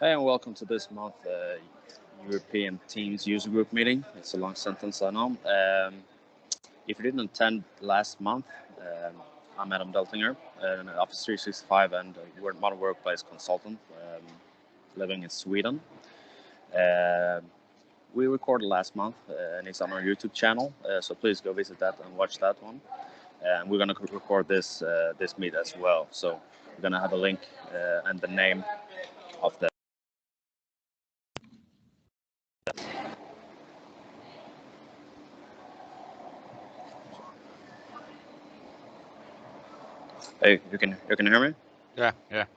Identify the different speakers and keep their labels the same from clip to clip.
Speaker 1: Hey, and welcome to this month European Teams user group meeting. It's a long sentence, I know. If you didn't attend last month, I'm Adam Deltinger, an Office 365 and modern workplace consultant living in Sweden. We recorded last month, and it's on our YouTube channel, so please go visit that and watch that one. And we're going to record this meet as well, so we're going to have a link and the name of the. Hey, you can hear me?
Speaker 2: Yeah.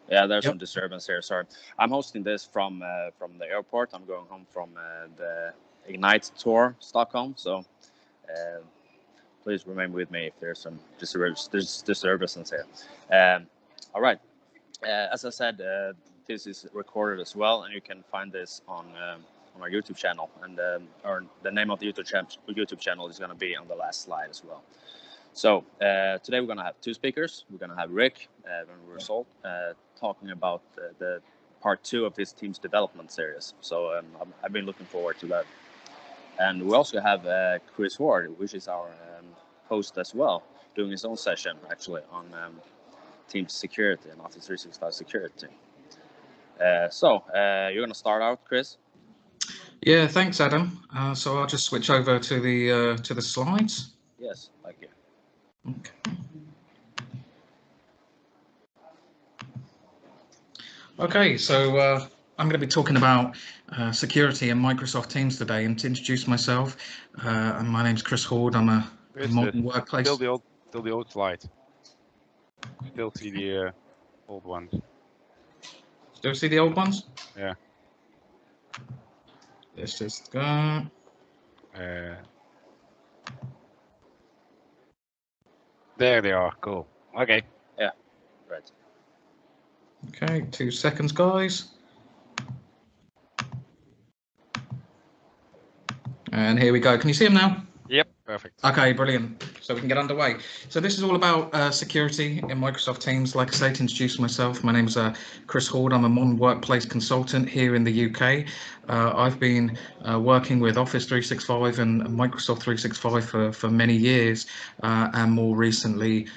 Speaker 1: There's some disturbance here. Sorry, I'm hosting this from the airport. I'm going home from the Ignite tour, Stockholm. So please remain with me if there's some disturbances here. All right. As I said, this is recorded as well, and you can find this on our YouTube channel. And the name of the YouTube channel is going to be on the last slide as well. So today we're going to have two speakers. We're going to have Rick Van Roussalt talking about the part 2 of this Teams development series. So I've been looking forward to that. And we also have Chris Hoard, which is our host as well, doing his own session actually on Teams security and Office 365 security. So you're going to start out, Chris?
Speaker 3: Yeah, thanks, Adam. So I'll just switch over to the slides.
Speaker 1: Yes, thank you.
Speaker 3: Okay, so I'm going to be talking about security in Microsoft Teams today. And to introduce myself, and my name's Chris Hoard. I'm a modern workplace.
Speaker 2: Still the old slide. Still see the old ones.
Speaker 3: Still see the old ones?
Speaker 2: Yeah.
Speaker 3: Let's just go.
Speaker 2: There they are. Cool. Okay.
Speaker 1: Yeah. Right.
Speaker 3: Okay, 2 seconds, guys. And here we go. Can you see them now?
Speaker 2: Yep. Perfect.
Speaker 3: Okay, brilliant. So we can get underway. So this is all about security in Microsoft Teams. Like I say, to introduce myself, my name is Chris Hoard. I'm a modern workplace consultant here in the UK. I've been working with Office 365 and Microsoft 365 for many years, and more recently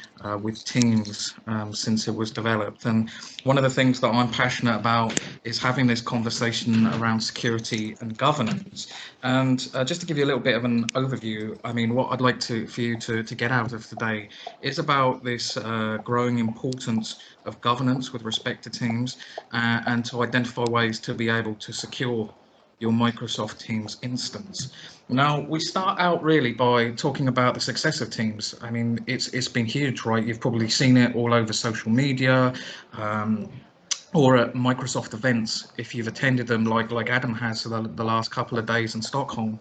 Speaker 3: with Teams since it was developed. And one of the things that I'm passionate about is having this conversation around security and governance. And just to give you a little bit of an overview, I mean, what I'd like for you to get out of today is about this growing importance of governance with respect to Teams, and to identify ways to be able to secure your Microsoft Teams instance. Now, we start out really by talking about the success of Teams. I mean, it's been huge, right? You've probably seen it all over social media, or at Microsoft events if you've attended them, like Adam has the last couple of days in Stockholm.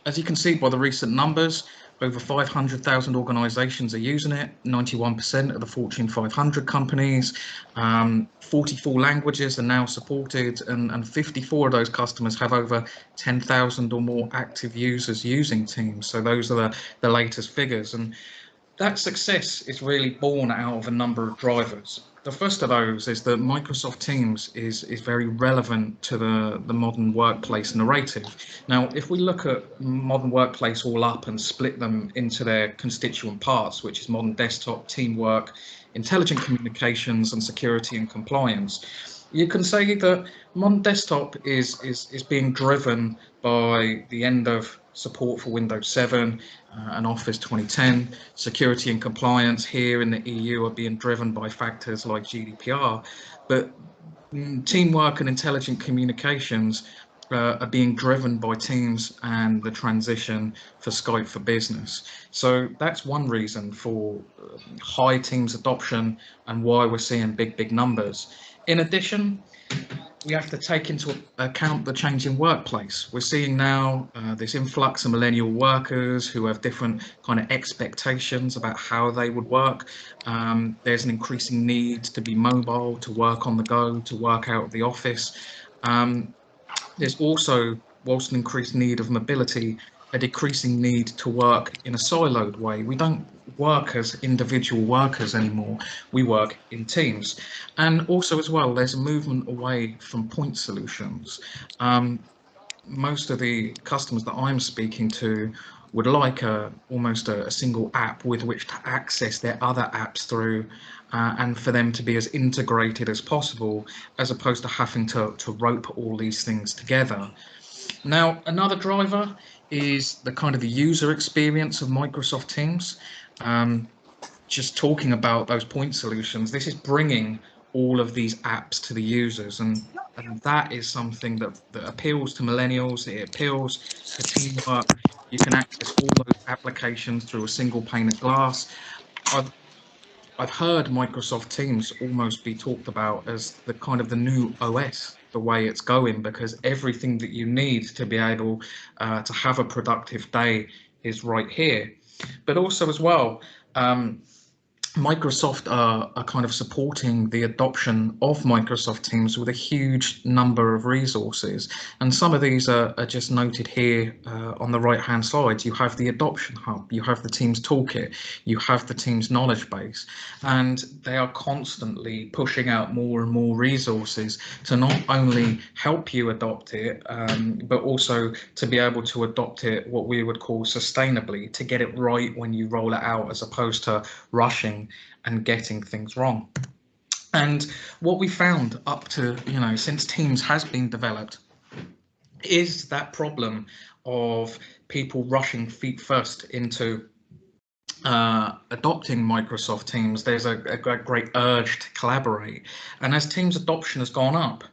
Speaker 3: As you can see by the recent numbers, over 500,000 organizations are using it, 91% of the Fortune 500 companies, 44 languages are now supported, and 54 of those customers have over 10,000 or more active users using Teams. So those are the latest figures. And that success is really born out of a number of drivers. The first of those is that Microsoft Teams is very relevant to the modern workplace narrative. Now, if we look at modern workplace all up and split them into their constituent parts, which is modern desktop, teamwork, intelligent communications, and security and compliance, you can say that modern desktop is being driven by the end of support for Windows 7 and Office 2010. Security and compliance here in the EU are being driven by factors like GDPR, but teamwork and intelligent communications are being driven by Teams and the transition for Skype for Business. So that's one reason for high Teams adoption and why we're seeing big numbers. In addition, we have to take into account the changing workplace. We're seeing now this influx of millennial workers who have different kind of expectations about how they would work. There's an increasing need to be mobile, to work on the go, to work out of the office. There's also, whilst an increased need of mobility, a decreasing need to work in a siloed way. We don't work as individual workers anymore. We work in teams. And also as well, there's a movement away from point solutions. Most of the customers that I'm speaking to would like almost a single app with which to access their other apps through, and for them to be as integrated as possible, as opposed to having to rope all these things together. Now, another driver is the kind of the user experience of Microsoft Teams. Just talking about those point solutions, this is bringing all of these apps to the users, and that is something that appeals to millennials. It appeals to teamwork. You can access all those applications through a single pane of glass. I've heard Microsoft Teams almost be talked about as the kind of the new OS, the way it's going, because everything that you need to be able to have a productive day is right here. But also as well, Microsoft are kind of supporting the adoption of Microsoft Teams with a huge number of resources. And some of these are just noted here on the right-hand side. You have the Adoption Hub, you have the Teams Toolkit, you have the Teams Knowledge Base, and they are constantly pushing out more and more resources to not only help you adopt it, but also to be able to adopt it what we would call sustainably, to get it right when you roll it out, as opposed to rushing and getting things wrong. And what we found up to, since Teams has been developed, is that problem of people rushing feet first into adopting Microsoft Teams. There's a great urge to collaborate, and as Teams adoption has gone up,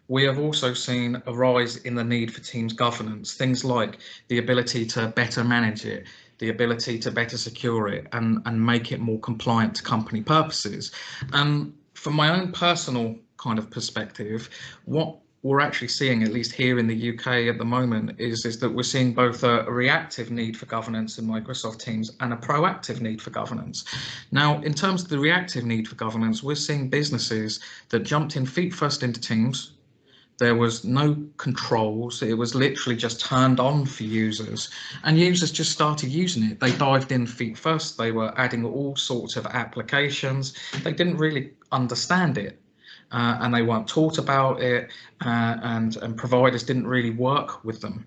Speaker 3: we have also seen a rise in the need for Teams governance, things like the ability to better manage it, the ability to better secure it, and make it more compliant to company purposes. From my own personal kind of perspective, what we're actually seeing, at least here in the UK at the moment, is that we're seeing both a reactive need for governance in Microsoft Teams and a proactive need for governance. Now, in terms of the reactive need for governance, we're seeing businesses that jumped in feet first into Teams. There was no controls. It was literally just turned on for users, and users just started using it. They dived in feet first. They were adding all sorts of applications. They didn't really understand it, and they weren't taught about it, and providers didn't really work with them.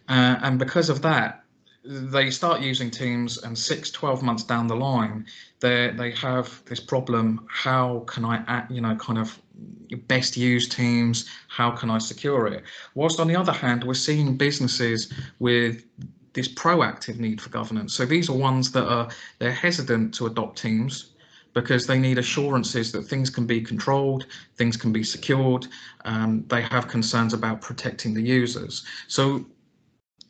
Speaker 3: And because of that, they start using Teams, and 6-12 months down the line, they have this problem. How can I, kind of best use Teams? How can I secure it? Whilst on the other hand, we're seeing businesses with this proactive need for governance. So these are ones that they're hesitant to adopt Teams because they need assurances that things can be controlled, things can be secured. They have concerns about protecting the users. So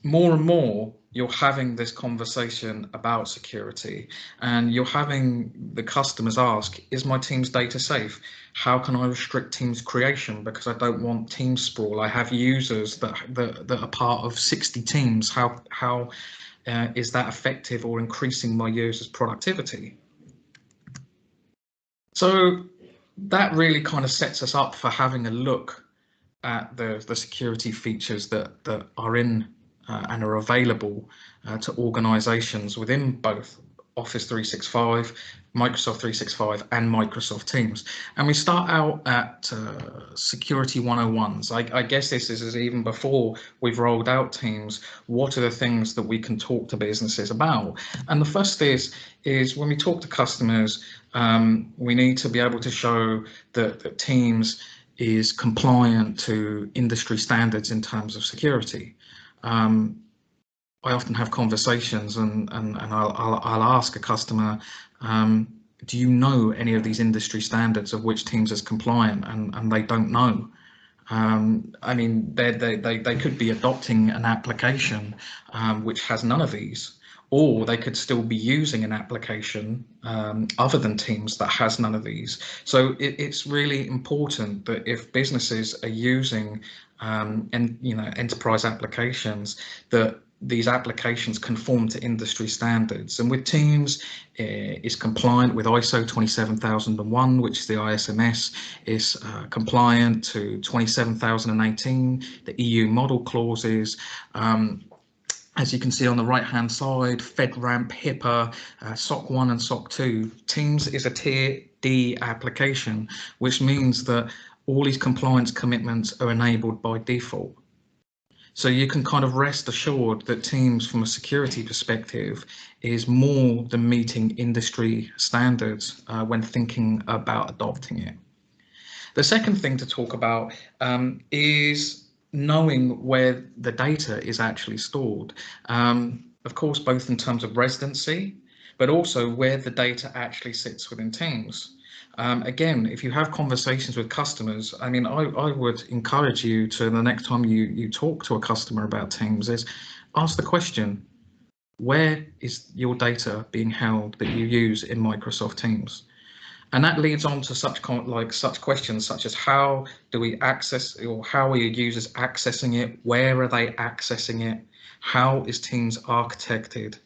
Speaker 3: more and more, you're having this conversation about security, and you're having the customers ask, is my Teams data safe? How can I restrict Teams creation because I don't want Teams sprawl? I have users that are part of 60 teams. How is that effective or increasing my users' productivity? So that really kind of sets us up for having a look at the security features that are in and are available to organizations within both Office 365, Microsoft 365 and Microsoft Teams. And we start out at Security 101s. I guess this is even before we've rolled out Teams. What are the things that we can talk to businesses about? And the first is when we talk to customers, we need to be able to show that Teams is compliant to industry standards in terms of security. I often have conversations and I'll ask a customer, do you know any of these industry standards of which Teams is compliant? And they don't know. I mean, they could be adopting an application which has none of these, or they could still be using an application other than Teams that has none of these. So it's really important that if businesses are using enterprise applications, that these applications conform to industry standards. And with Teams, is compliant with ISO 27001, which is the ISMS, is compliant to 27018, the EU model clauses. as you can see on the right hand side, FedRAMP, HIPAA, SOC 1 and SOC 2. Teams is a Tier D application, which means that all these compliance commitments are enabled by default. So you can kind of rest assured that Teams, from a security perspective, is more than meeting industry standards when thinking about adopting it. The second thing to talk about is knowing where the data is actually stored. Of course, both in terms of residency, but also where the data actually sits within Teams. Again, if you have conversations with customers, I mean, I would encourage you to, the next time you talk to a customer about Teams, is ask the question, where is your data being held that you use in Microsoft Teams? And that leads on to such questions such as, how do we access, or how are your users accessing it? Where are they accessing it? How is Teams architected?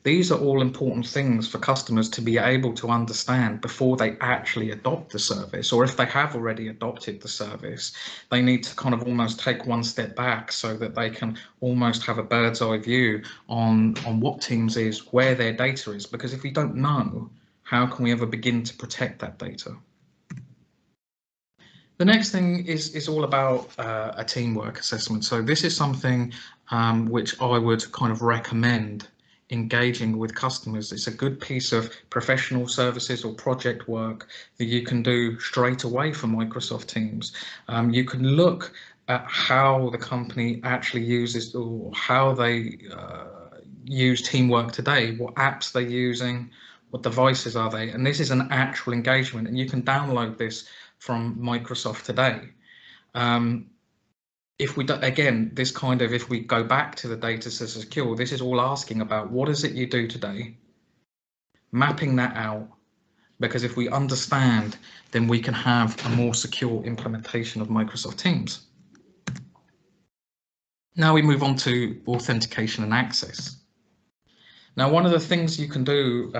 Speaker 3: These are all important things for customers to be able to understand before they actually adopt the service, or if they have already adopted the service, they need to kind of almost take one step back so that they can almost have a bird's eye view on what Teams is, where their data is, because if we don't know, how can we ever begin to protect that data? The next thing is all about a teamwork assessment. So this is something which I would kind of recommend engaging with customers. It's a good piece of professional services or project work that you can do straight away from Microsoft Teams. You can look at how the company actually uses, or how they use teamwork today, what apps they're using, what devices are they, and this is an actual engagement, and you can download this from Microsoft today. If we do, again, this kind of, if we go back to the data to secure, this is all asking about what is it you do today, mapping that out, because if we understand, then we can have a more secure implementation of Microsoft Teams. Now we move on to authentication and access. Now, one of the things you can do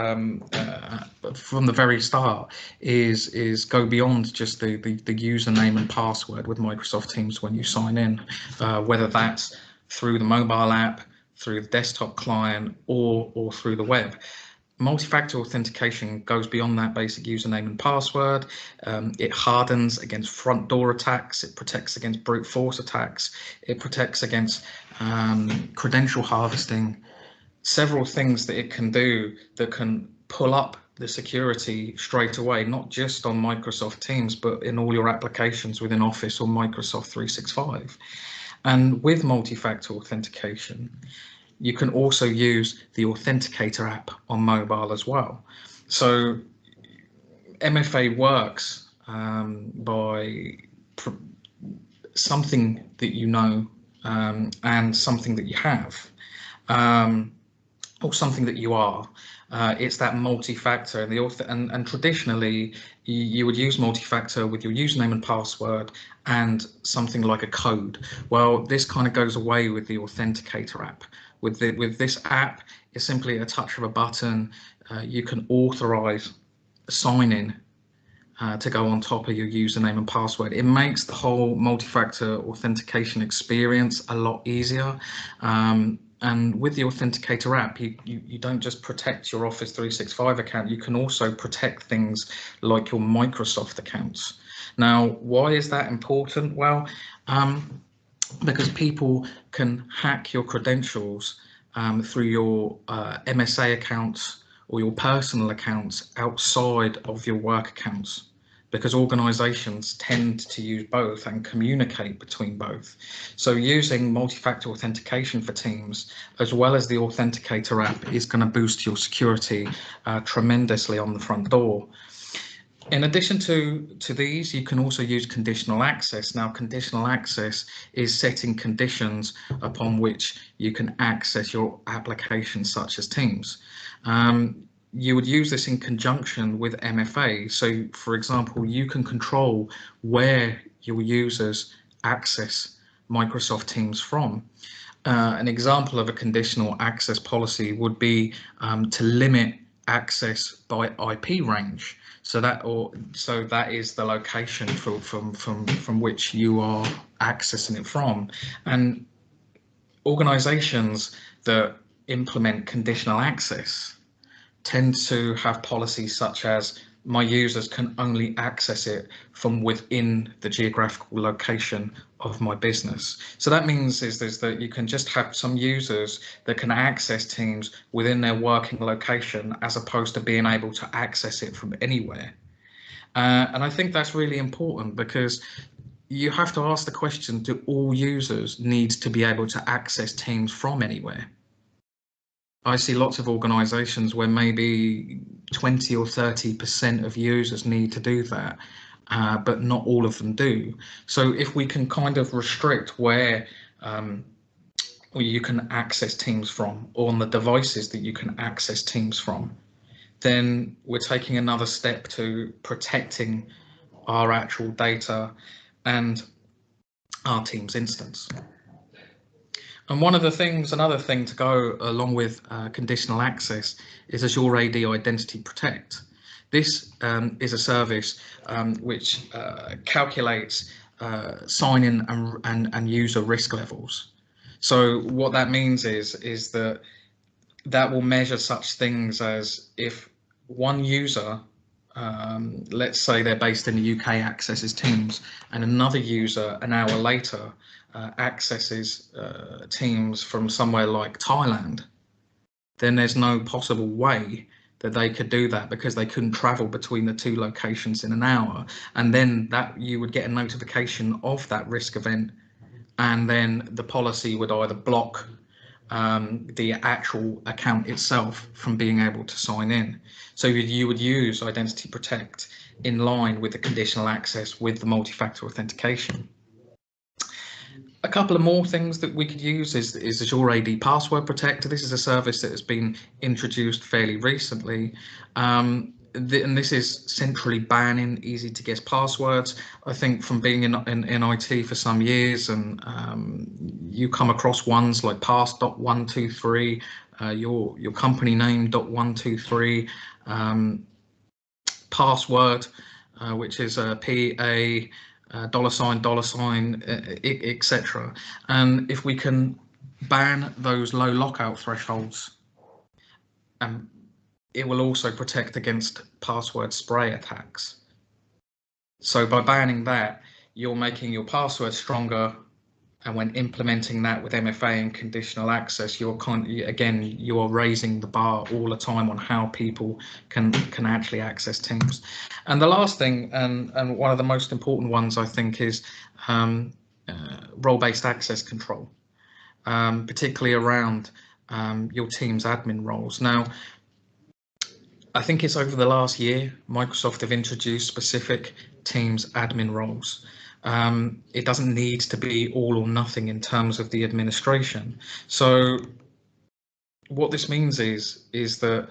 Speaker 3: from the very start is go beyond just the username and password with Microsoft Teams when you sign in, whether that's through the mobile app, through the desktop client, or through the web. Multi-factor authentication goes beyond that basic username and password. It hardens against front door attacks. It protects against brute force attacks. It protects against credential harvesting. Several things that it can do that can pull up the security straight away, not just on Microsoft Teams, but in all your applications within Office or Microsoft 365. And with multi-factor authentication, you can also use the Authenticator app on mobile as well. So MFA works by something that you know and something that you have. Or something that you are. It's that multi-factor, and traditionally you would use multi-factor with your username and password and something like a code. Well, this kind of goes away with the Authenticator app. With this app, it's simply a touch of a button. You can authorize sign-in to go on top of your username and password. It makes the whole multi-factor authentication experience a lot easier. And with the Authenticator app, you don't just protect your Office 365 account, you can also protect things like your Microsoft accounts. Now, why is that important? Well, because people can hack your credentials through your MSA accounts or your personal accounts outside of your work accounts, because organizations tend to use both and communicate between both. So using multi-factor authentication for Teams, as well as the Authenticator app, is going to boost your security tremendously on the front door. In addition to these, you can also use conditional access. Now, conditional access is setting conditions upon which you can access your applications such as Teams. You would use this in conjunction with MFA. So, for example, you can control where your users access Microsoft Teams from. An example of a conditional access policy would be to limit access by IP range. So that is the location from which you are accessing it from. And organizations that implement conditional access tend to have policies such as my users can only access it from within the geographical location of my business. So that means is that you can just have some users that can access Teams within their working location as opposed to being able to access it from anywhere. And I think that's really important because you have to ask the question, do all users need to be able to access Teams from anywhere? I see lots of organizations where maybe 20 or 30% of users need to do that, but not all of them do. So if we can kind of restrict where you can access Teams from, or on the devices that you can access Teams from, then we're taking another step to protecting our actual data and our Teams instance. And one of the things, another thing to go along with conditional access is Azure AD Identity Protect. This is a service which calculates sign-in and user risk levels. So what that means is that will measure such things as if one user, let's say they're based in the UK, accesses Teams, and another user an hour later accesses Teams from somewhere like Thailand, then there's no possible way that they could do that because they couldn't travel between the two locations in an hour. And then that you would get a notification of that risk event, and then the policy would either block the actual account itself from being able to sign in. So you would use Identity Protect in line with the conditional access with the multi-factor authentication. A couple of more things that we could use is Azure AD Password Protect. This is a service that has been introduced fairly recently. And this is centrally banning easy to guess passwords. I think from being in IT for some years, and you come across ones like pass.123, your company name .123, password, which is PA, $, etc. And if we can ban those low lockout thresholds, it will also protect against password spray attacks. So by banning that, you're making your password stronger, and when implementing that with MFA and conditional access, you are raising the bar all the time on how people can actually access Teams. And the last thing, and one of the most important ones, I think, is role-based access control, particularly around your Teams admin roles. Now, I think it's over the last year, Microsoft have introduced specific Teams admin roles. It doesn't need to be all or nothing in terms of the administration. So what this means is that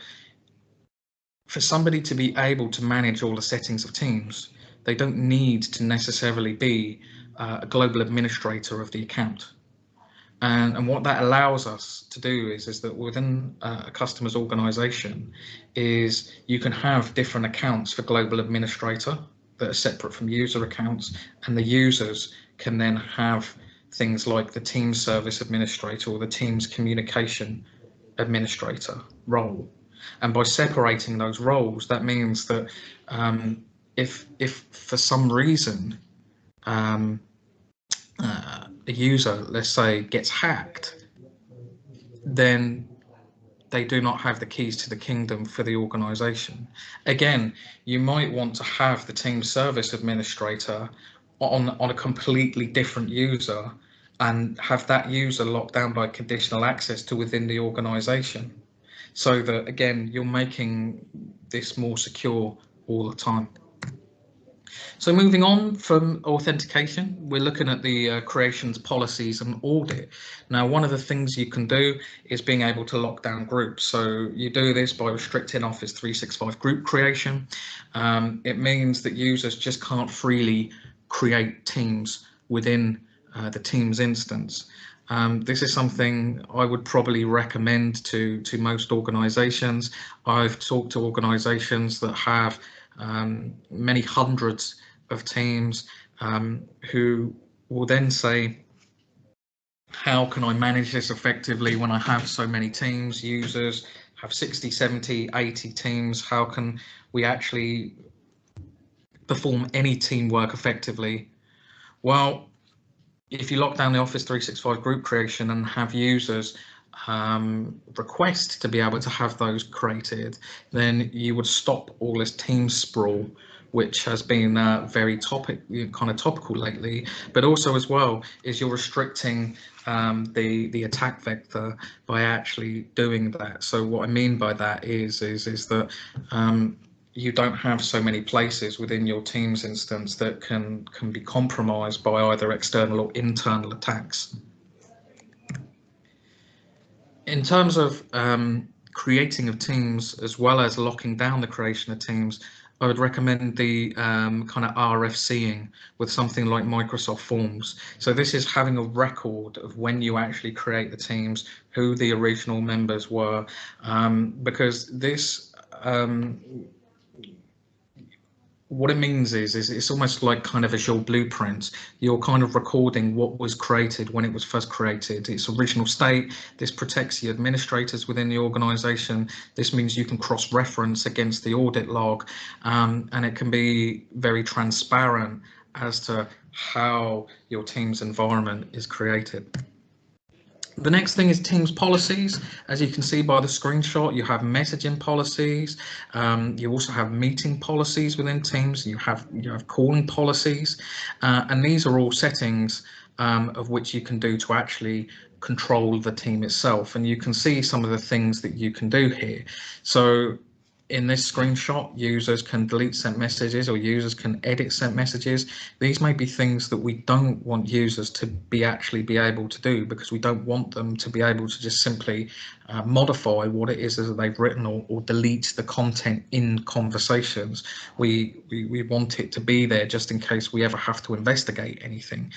Speaker 3: for somebody to be able to manage all the settings of Teams, they don't need to necessarily be a global administrator of the account. And what that allows us to do is that within a customer's organization is you can have different accounts for global administrator that are separate from user accounts, and the users can then have things like the Teams service administrator or the Teams communication administrator role. And by separating those roles, that means that if for some reason a user, let's say, gets hacked, then they do not have the keys to the kingdom for the organization. Again, you might want to have the Teams service administrator on a completely different user and have that user locked down by conditional access to within the organization, so that, again, you're making this more secure all the time. So moving on from authentication, we're looking at the creations, policies and audit. Now, one of the things you can do is being able to lock down groups. So you do this by restricting Office 365 group creation. It means that users just can't freely create teams within the Teams instance. This is something I would probably recommend to most organizations. I've talked to organizations that have many hundreds of teams who will then say, how can I manage this effectively when I have so many teams, users, have 60, 70, 80 teams? How can we actually perform any teamwork effectively? Well, if you lock down the Office 365 group creation and have users request to be able to have those created, then you would stop all this team sprawl, which has been very topical lately. But also as well is you're restricting the attack vector by actually doing that. So what I mean by that is that you don't have so many places within your Teams instance that can be compromised by either external or internal attacks. In terms of creating of teams as well as locking down the creation of teams, I would recommend the kind of RFCing with something like Microsoft Forms. So this is having a record of when you actually create the teams, who the original members were, because this what it means is it's almost like kind of Azure Blueprint. You're kind of recording what was created when it was first created, its original state. This protects the administrators within the organization. This means you can cross-reference against the audit log, and it can be very transparent as to how your team's environment is created. The next thing is Teams policies. As you can see by the screenshot, you have messaging policies. You also have meeting policies within Teams. You have calling policies, and these are all settings of which you can do to actually control the team itself. And you can see some of the things that you can do here. So in this screenshot, users can delete sent messages or users can edit sent messages. These may be things that we don't want users to be able to do, because we don't want them to be able to just simply modify what it is that they've written or delete the content in conversations. We want it to be there just in case we ever have to investigate anything.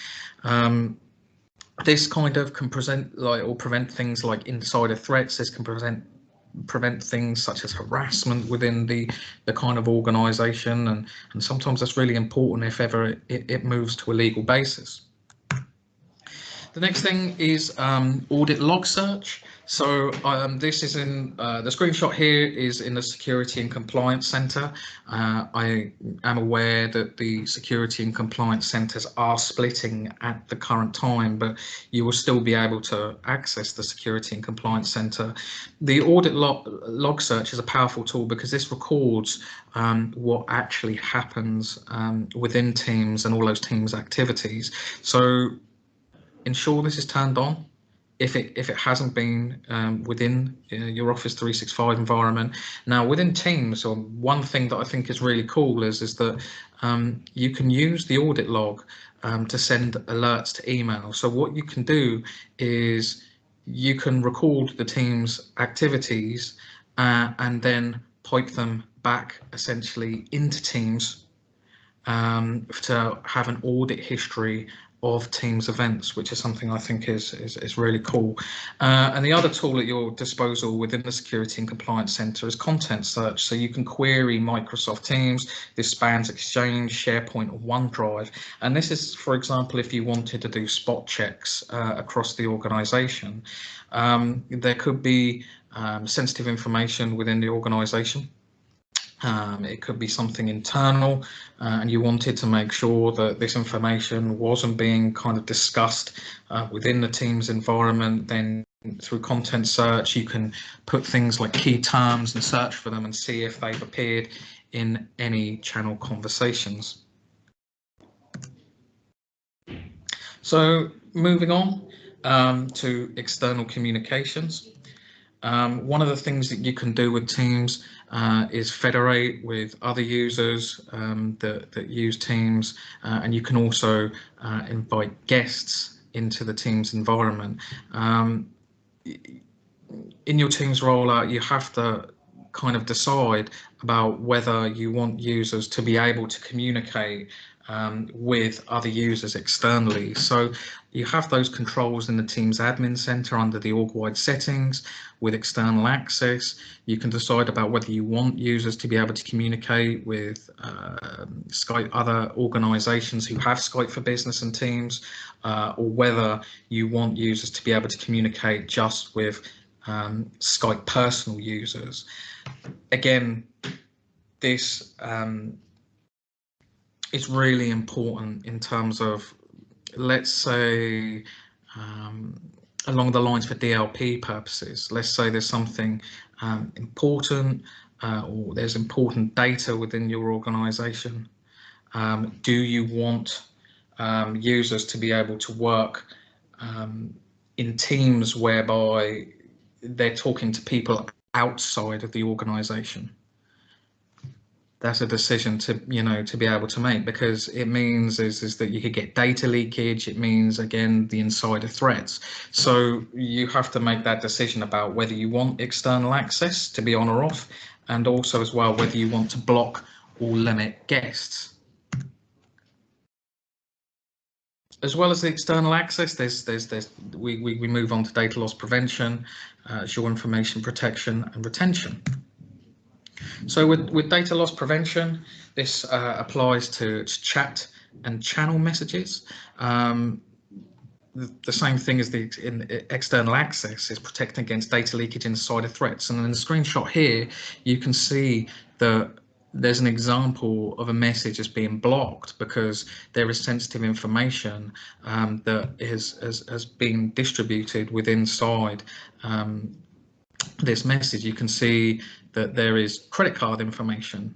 Speaker 3: This kind of can prevent things like insider threats. This can prevent things such as harassment within the kind of organization, and sometimes that's really important if ever it moves to a legal basis. The next thing is Audit Log Search. So this is in the screenshot here is in the Security and Compliance Center. I am aware that the Security and Compliance Centers are splitting at the current time, but you will still be able to access the Security and Compliance Center. The Audit Log Search is a powerful tool because this records what actually happens within Teams and all those Teams activities. So ensure this is turned on if it hasn't been within your Office 365 environment. Now within Teams, one thing that I think is really cool is that you can use the audit log to send alerts to email. So what you can do is you can record the Teams activities and then pipe them back essentially into Teams to have an audit history of Teams events, which is something I think is really cool. And the other tool at your disposal within the Security and Compliance Center is Content Search. So you can query Microsoft Teams. This spans Exchange, SharePoint, or OneDrive. And this is, for example, if you wanted to do spot checks across the organization. There could be sensitive information within the organization. It could be something internal, and you wanted to make sure that this information wasn't being kind of discussed within the Teams environment. Then through Content Search, you can put things like key terms and search for them and see if they've appeared in any channel conversations. So moving on to external communications. One of the things that you can do with Teams is federate with other users that use Teams, and you can also invite guests into the Teams environment. In your Teams rollout, you have to kind of decide about whether you want users to be able to communicate with other users externally. So you have those controls in the Teams Admin Center under the org-wide settings with external access. You can decide about whether you want users to be able to communicate with Skype, other organizations who have Skype for Business and Teams, or whether you want users to be able to communicate just with Skype personal users. Again, this is really important in terms of, let's say, along the lines for DLP purposes. Let's say there's something important, or there's important data within your organization. Do you want users to be able to work in teams whereby they're talking to people outside of the organization? That's a decision to be able to make, because it means is that you could get data leakage. It means, again, the insider threats. So you have to make that decision about whether you want external access to be on or off, and also as well whether you want to block or limit guests. As well as the external access, we move on to data loss prevention, Azure information protection and retention. So with data loss prevention, this applies to chat and channel messages. The same thing as the external access is protecting against data leakage and insider threats. And in the screenshot here, you can see that there's an example of a message that's being blocked because there is sensitive information that has been distributed within inside this message. You can see that there is credit card information.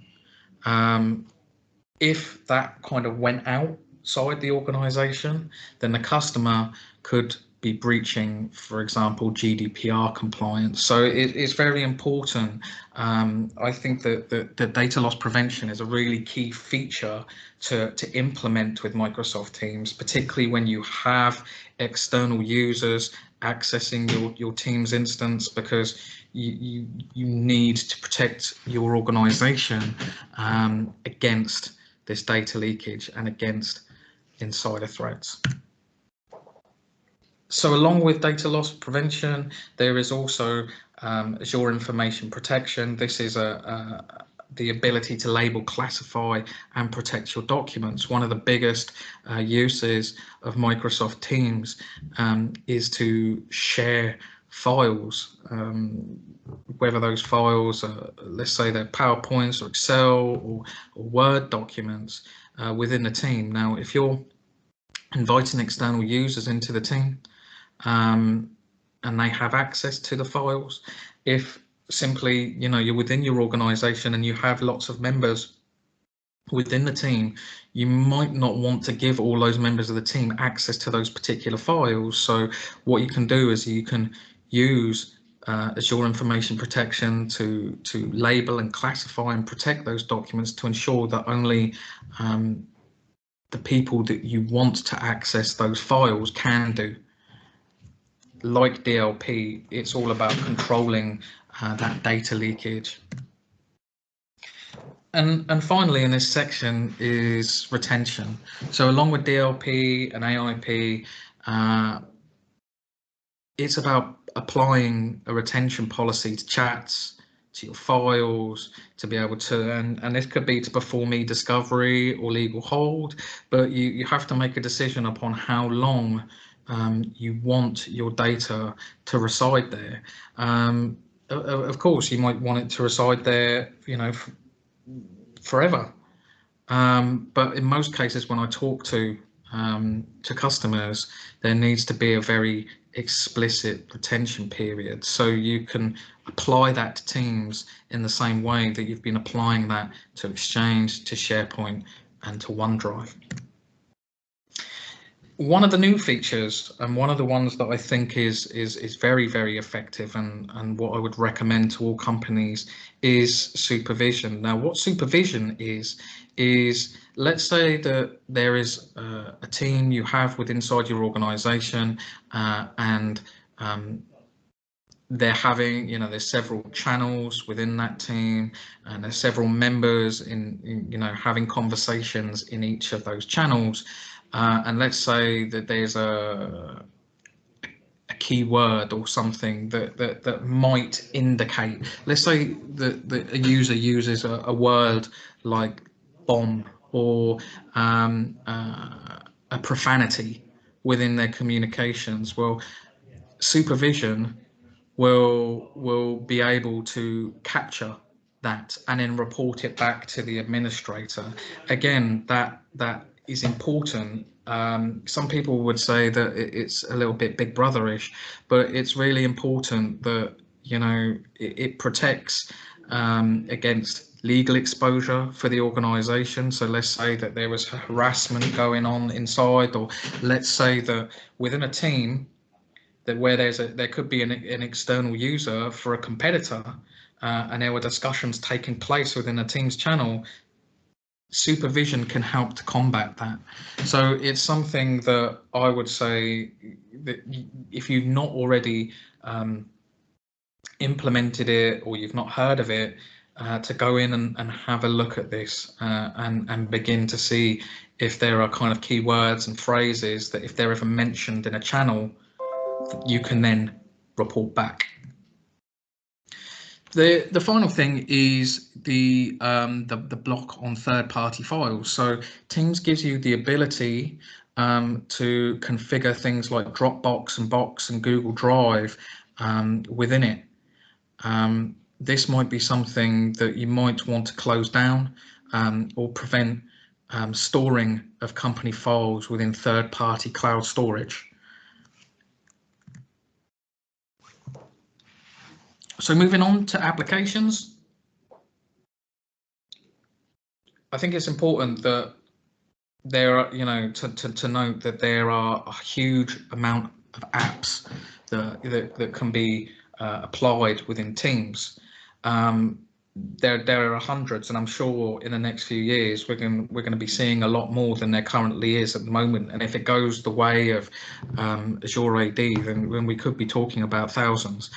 Speaker 3: If that kind of went outside the organization, then the customer could be breaching, for example, GDPR compliance. So it is very important. I think that the data loss prevention is a really key feature to implement with Microsoft Teams, particularly when you have external users accessing your Teams instance, because you need to protect your organization against this data leakage and against insider threats. So along with data loss prevention, there is also Azure information protection. This is the ability to label, classify and protect your documents. One of the biggest uses of Microsoft Teams is to share files, whether those files are, let's say, they're PowerPoints or Excel or Word documents within the team. Now, if you're inviting external users into the team and they have access to the files, if simply you're within your organization and you have lots of members within the team, you might not want to give all those members of the team access to those particular files. So what you can do is you can use Azure information protection to label and classify and protect those documents to ensure that only the people that you want to access those files can do. Like DLP, it's all about controlling that data leakage. And finally, in this section is retention. So along with DLP and AIP, it's about applying a retention policy to chats, to your files, to be able to, and this could be to perform e-discovery or legal hold, but you have to make a decision upon how long you want your data to reside there. Of course, you might want it to reside there, forever. But in most cases, when I talk to customers, there needs to be a very explicit retention period. So you can apply that to Teams in the same way that you've been applying that to Exchange, to SharePoint, and to OneDrive. One of the new features, and one of the ones that I think is very, very effective, and what I would recommend to all companies, is supervision. Now, what supervision is let's say that there is a team you have inside your organization, and they're having, there's several channels within that team, and there's several members in having conversations in each of those channels. And let's say that there's a keyword or something that might indicate, let's say that a user uses a word like bomb or a profanity within their communications. Well, supervision will be able to capture that and then report it back to the administrator. Again, that is important. Some people would say that it's a little bit Big Brother-ish, but it's really important that it protects against legal exposure for the organization. So let's say that there was harassment going on inside, or let's say that within a team that where there could be an external user for a competitor, and there were discussions taking place within a Teams channel. Supervision can help to combat that. So it's something that I would say that if you've not already implemented it, or you've not heard of it, to go in and have a look at this and begin to see if there are kind of keywords and phrases that if they're ever mentioned in a channel, you can then report back. The final thing is the block on third-party files. So Teams gives you the ability to configure things like Dropbox and Box and Google Drive within it. This might be something that you might want to close down or prevent storing of company files within third-party cloud storage. So moving on to applications, I think it's important that there are, to note that there are a huge amount of apps that can be applied within Teams. There are hundreds, and I'm sure in the next few years we're going to be seeing a lot more than there currently is at the moment. And if it goes the way of Azure AD, then we could be talking about thousands.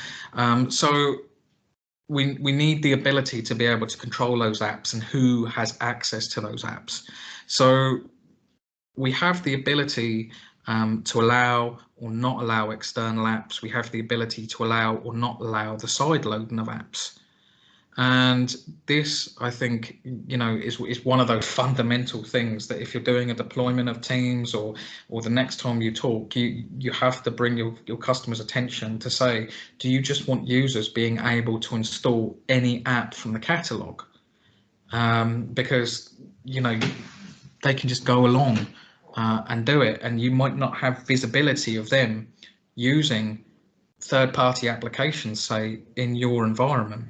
Speaker 3: So we need the ability to be able to control those apps and who has access to those apps. So we have the ability to allow or not allow external apps. We have the ability to allow or not allow the side loading of apps. And this, I think, is one of those fundamental things that if you're doing a deployment of Teams or the next time you talk, you have to bring your customers' attention to say, do you just want users being able to install any app from the catalog? Because, they can just go along and do it, and you might not have visibility of them using third-party applications, say, in your environment.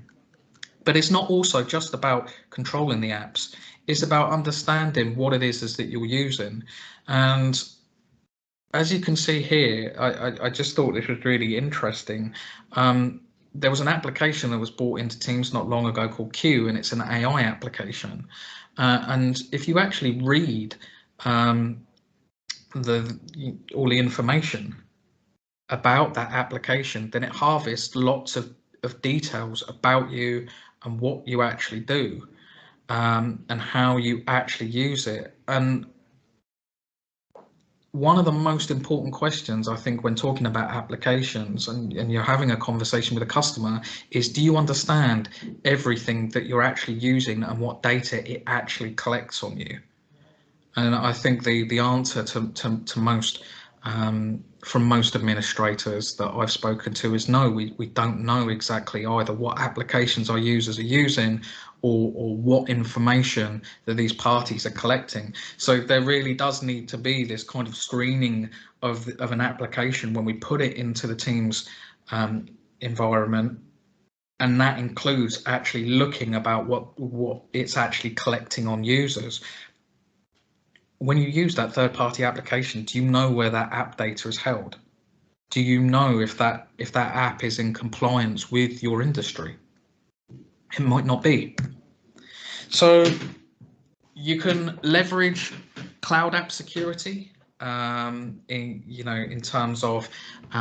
Speaker 3: But it's not also just about controlling the apps. It's about understanding what it is that you're using. And as you can see here, I just thought this was really interesting. There was an application that was brought into Teams not long ago called Q, and it's an AI application. And if you actually read all the information about that application, then it harvests lots of details about you and what you actually do, and how you actually use it. And one of the most important questions, I think, when talking about applications and you're having a conversation with a customer is, do you understand everything that you're actually using and what data it actually collects on you? And I think the answer to most from most administrators that I've spoken to is no, we don't know exactly either what applications our users are using or what information that these parties are collecting. So there really does need to be this kind of screening of an application when we put it into the Teams environment, and that includes actually looking about what it's actually collecting on users. When you use that third-party application, do you know where that app data is held? Do you know if that app is in compliance with your industry? It might not be. So you can leverage cloud app security in terms of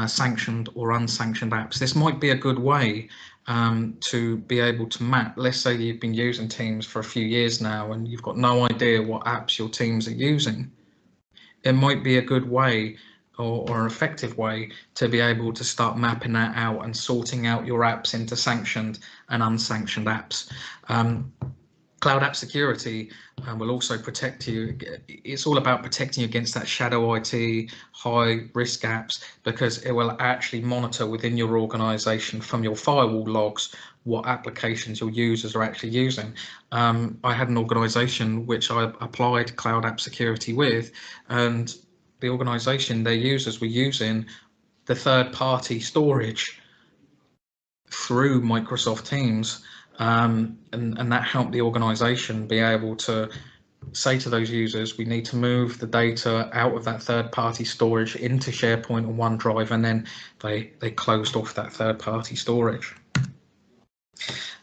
Speaker 3: sanctioned or unsanctioned apps. This might be a good way to be able to map. Let's say you've been using Teams for a few years now and you've got no idea what apps your teams are using. It might be a good way or an effective way to be able to start mapping that out and sorting out your apps into sanctioned and unsanctioned apps. Cloud App Security will also protect you. It's all about protecting you against that shadow IT, high risk apps, because it will actually monitor within your organization from your firewall logs what applications your users are actually using. I had an organization which I applied Cloud App Security with, and the organization, their users were using the third-party storage through Microsoft Teams. And that helped the organization be able to say to those users, we need to move the data out of that third-party storage into SharePoint or OneDrive, and then they closed off that third-party storage.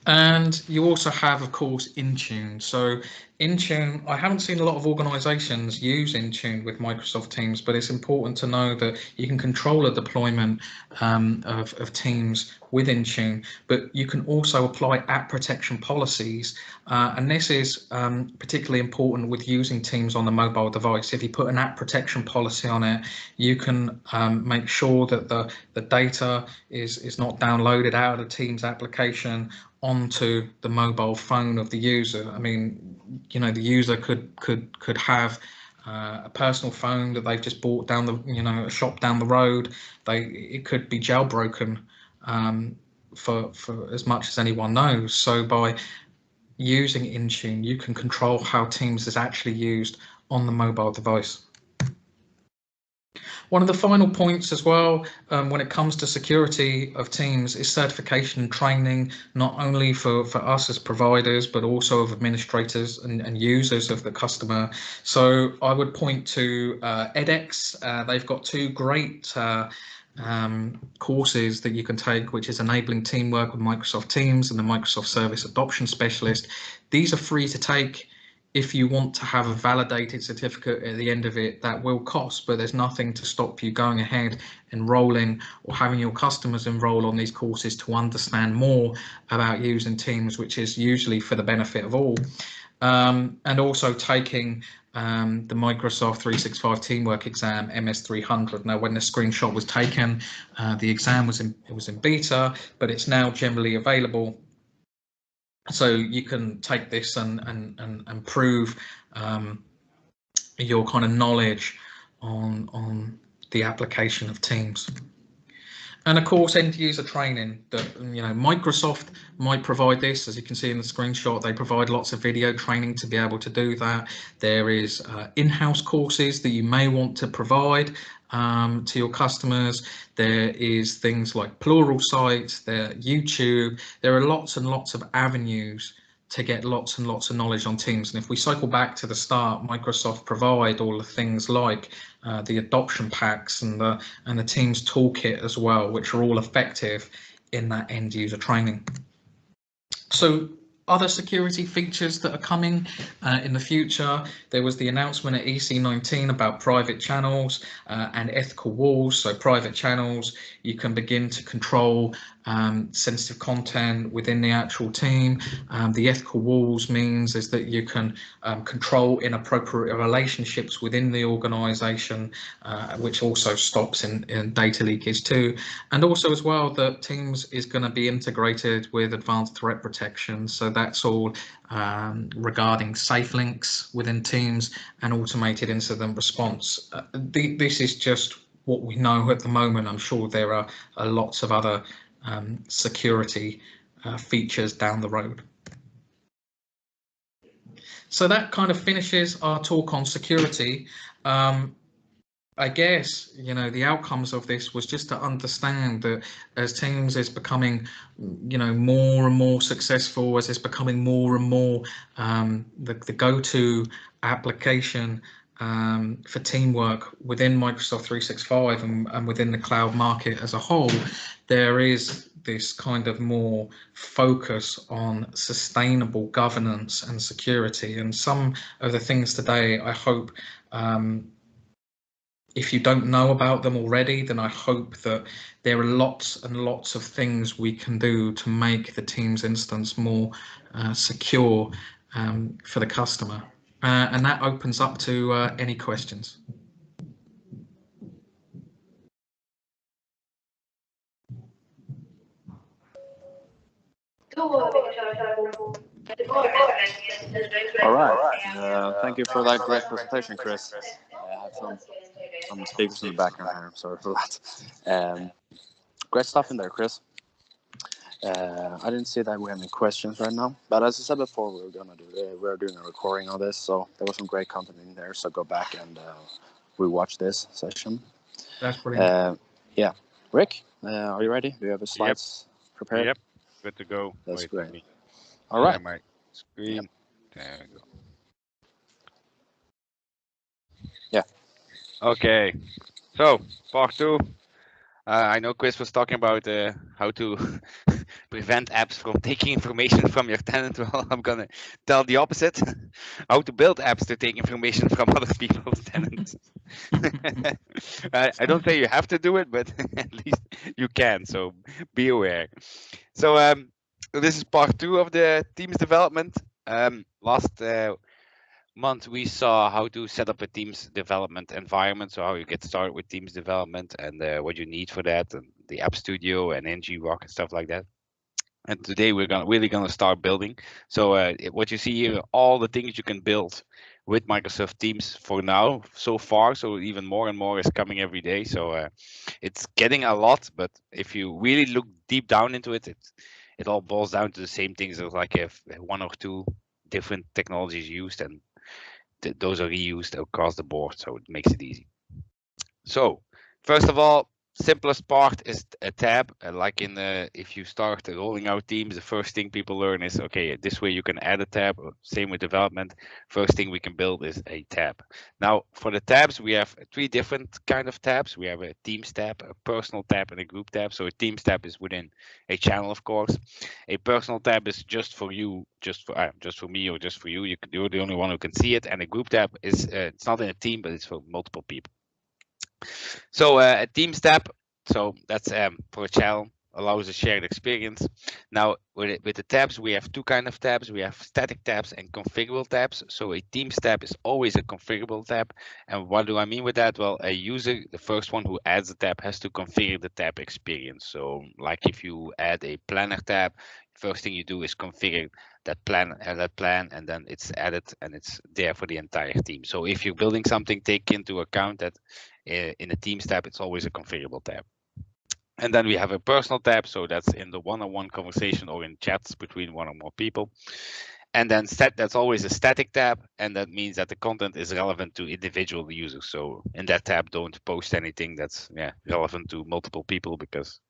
Speaker 3: And you also have, of course, Intune. So Intune, I haven't seen a lot of organizations use Intune with Microsoft Teams, but it's important to know that you can control a deployment of Teams with Intune, but you can also apply app protection policies. And this is particularly important with using Teams on the mobile device. If you put an app protection policy on it, you can make sure that the data is not downloaded out of the Teams application onto the mobile phone of the user. I mean, the user could have a personal phone that they've just bought down the, a shop down the road. It could be jailbroken for as much as anyone knows. So by using Intune, you can control how Teams is actually used on the mobile device. One of the final points as well, when it comes to security of Teams, is certification and training, not only for us as providers, but also of administrators and users of the customer. So I would point to edX. They've got two great courses that you can take, which is Enabling Teamwork with Microsoft Teams and the Microsoft Service Adoption Specialist. These are free to take. If you want to have a validated certificate at the end of it, that will cost, but there's nothing to stop you going ahead, enrolling, or having your customers enroll on these courses to understand more about using Teams, which is usually for the benefit of all. And also taking the Microsoft 365 Teamwork exam, MS300. Now, when the screenshot was taken, the exam was in beta, but it's now generally available. So you can take this and prove your kind of knowledge on the application of Teams. And of course, end user training that, Microsoft might provide this. As you can see in the screenshot, they provide lots of video training to be able to do that. There is in-house courses that you may want to provide to your customers. There is things like Pluralsight, there YouTube. There are lots and lots of avenues to get lots and lots of knowledge on Teams. And if we cycle back to the start, Microsoft provide all the things like the adoption packs and the Teams toolkit as well, which are all effective in that end user training. So other security features that are coming in the future, there was the announcement at EC19 about private channels and ethical walls. So private channels, you can begin to control sensitive content within the actual team. The ethical walls means is that you can control inappropriate relationships within the organization, which also stops in data leakage too. And also as well that Teams is going to be integrated with advanced threat protection. So that's all regarding safe links within Teams and automated incident response. This is just what we know at the moment. I'm sure there are lots of other security features down the road. So that kind of finishes our talk on security. I guess, the outcomes of this was just to understand that as Teams is becoming, more and more successful, as it's becoming more and more the go-to application for teamwork within Microsoft 365 and within the cloud market as a whole, there is this kind of more focus on sustainable governance and security. And some of the things today, I hope, if you don't know about them already, then I hope that there are lots and lots of things we can do to make the Teams instance more secure for the customer. And that opens up to any questions.
Speaker 1: All right. Thank you for that great presentation, Chris. I have some speakers in the background here. Sorry for that. Great stuff in there, Chris. I didn't see that we have any questions right now, but as I said before, we're doing a recording of this, so there was some great content in there. So go back and rewatch this session.
Speaker 3: That's brilliant.
Speaker 1: Yeah, Rick, are you ready? Do you have the slides prepared?
Speaker 2: Yep, good to go.
Speaker 1: That's
Speaker 2: Wait,
Speaker 1: great.
Speaker 2: let me
Speaker 1: All right.
Speaker 2: share my screen.
Speaker 1: Yep.
Speaker 2: There we go.
Speaker 1: Yeah.
Speaker 2: Okay, so part 2. I know Chris was talking about how to prevent apps from taking information from your tenant. Well, I'm gonna tell the opposite: how to build apps to take information from other people's tenants. I don't say you have to do it, but at least you can. So be aware. So this is part 2 of the Teams development. Last month we saw how to set up a Teams development environment, so how you get started with Teams development and what you need for that, and the App Studio and ngRock and stuff like that. And today we're really gonna start building. So what you see here, all the things you can build with Microsoft Teams for now, so far. So even more and more is coming every day. So it's getting a lot, but if you really look deep down into it, it all boils down to the same things. There's like 1 or 2 different technologies used, and those are reused across the board, so it makes it easy. So first of all, simplest part is a tab. Like in if you start rolling out Teams, the first thing people learn is, okay, this way you can add a tab. Same with development. First thing we can build is a tab. Now for the tabs, we have 3 different kind of tabs. We have a Teams tab, a personal tab, and a group tab. So a Teams tab is within a channel, of course. A personal tab is just for you, just for me, or just for you. You're the only one who can see it. And a group tab is it's not in a team, but it's for multiple people. So a Teams tab, so that's for a channel, allows a shared experience. Now with the tabs, we have 2 kind of tabs. We have static tabs and configurable tabs. So a Teams tab is always a configurable tab. And what do I mean with that? Well, a user, the first one who adds the tab, has to configure the tab experience. So like if you add a planner tab, first thing you do is configure that plan, and then it's added and it's there for the entire team. So if you're building something, take into account that in a Teams tab, it's always a configurable tab. And then we have a personal tab, so that's in the one-on-one conversation or in chats between 1 or more people. And then that's always a static tab, and that means that the content is relevant to individual users. So in that tab, don't post anything that's relevant to multiple people, because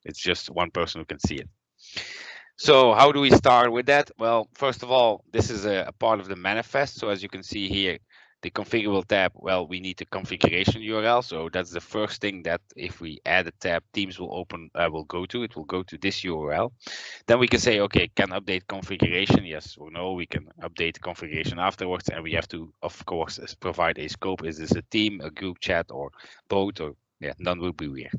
Speaker 2: it's just one person who can see it. So how do we start with that? Well, first of all, this is a part of the manifest. So as you can see here, the configurable tab, well, we need the configuration URL. So that's the first thing that if we add a tab, Teams will open, will go to. It will go to this URL. Then we can say, okay, can update configuration? Yes or no. We can update configuration afterwards. And we have to, of course, provide a scope. Is this a team, a group chat, or both? Or none would be weird.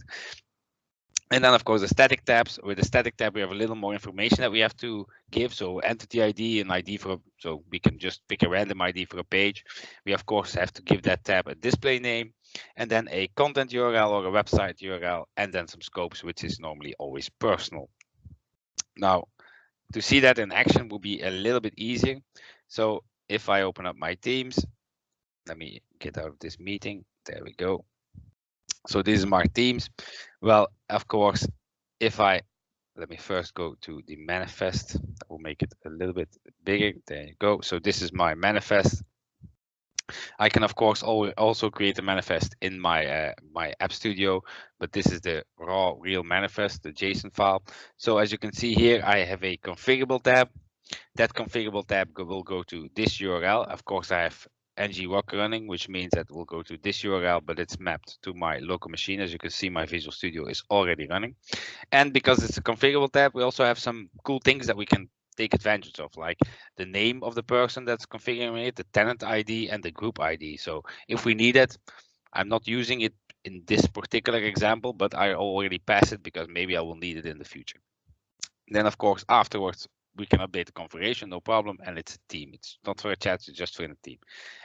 Speaker 2: And then, of course, the static tabs. With the static tab, we have a little more information that we have to give. So entity ID and ID so we can just pick a random ID for a page. We, of course, have to give that tab a display name, and then a content URL or a website URL, and then some scopes, which is normally always personal. Now, to see that in action will be a little bit easier. So if I open up my Teams, let me get out of this meeting. There we go. So this is my Teams. Well, of course, let me first go to the manifest. That will make it a little bit bigger. There you go. So this is my manifest. I can, of course, also create a manifest in my my App Studio, but this is the raw real manifest, the JSON file. So as you can see here, I have a configurable tab. That configurable tab will go to this URL. Of course, I have ngRock running, which means that we'll go to this URL, but it's mapped to my local machine. As you can see, my Visual Studio is already running. And because it's a configurable tab, we also have some cool things that we can take advantage of, like the name of the person that's configuring it, the tenant ID, and the group ID. So if we need it, I'm not using it in this particular example, but I already passed it because maybe I will need it in the future. Then of course afterwards we can update the configuration, no problem, and it's a team. It's not for a chat, it's just for a team.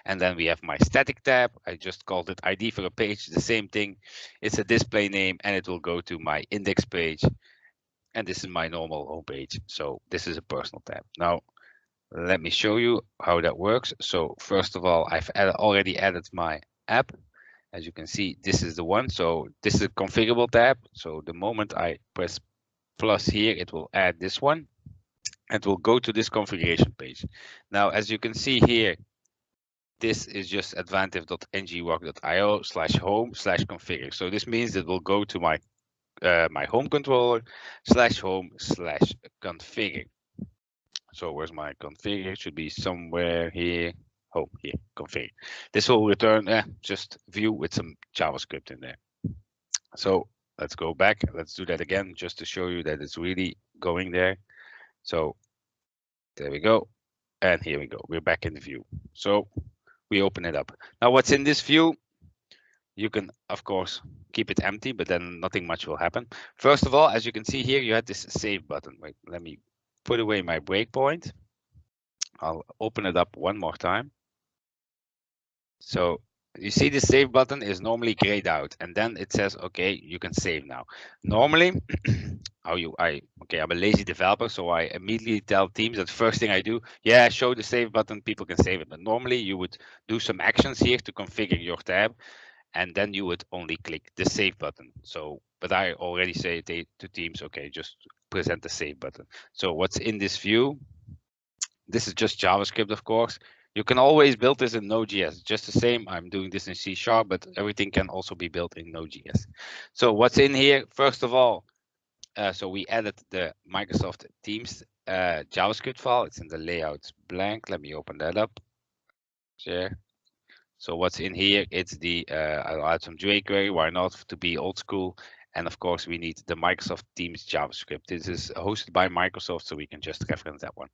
Speaker 2: And then we have my static tab. I just called it ID for a page, the same thing. It's a display name and it will go to my index page. And this is my normal home page. So this is a personal tab. Now let me show you how that works. So first of all, I've already added my app. As you can see, this is the one. So this is a configurable tab. So the moment I press plus here, it will add this one. And will go to this configuration page. Now, as you can see here, this is just advantive.ngwork.io/home/configure. So this means it will go to my my home controller /home/configure. So where's my configure? It should be somewhere here. Home here, configure. This will return just view with some JavaScript in there. So let's go back. Let's do that again just to show you that it's really going there. So there we go. And here we go. We're back in the view. So we open it up. Now what's in this view? You can, of course, keep it empty, but then nothing much will happen. First of all, as you can see here, you have this save button. Wait, let me put away my breakpoint. I'll open it up one more time. So you see the save button is normally grayed out, and then it says, okay, you can save now. Normally, I'm a lazy developer, so I immediately tell teams that first thing I do, yeah, show the save button, people can save it. But normally you would do some actions here to configure your tab, and then you would only click the save button. So, but I already say to teams, okay, just present the save button. So what's in this view? This is just JavaScript, of course. You can always build this in Node.js, just the same. I'm doing this in C#, but everything can also be built in Node.js. So what's in here? First of all, so we added the Microsoft Teams JavaScript file. It's in the layout blank. Let me open that up. Share. So what's in here? It's the I'll add some jQuery. Why not? To be old school. And of course, we need the Microsoft Teams JavaScript. This is hosted by Microsoft, so we can just reference that one.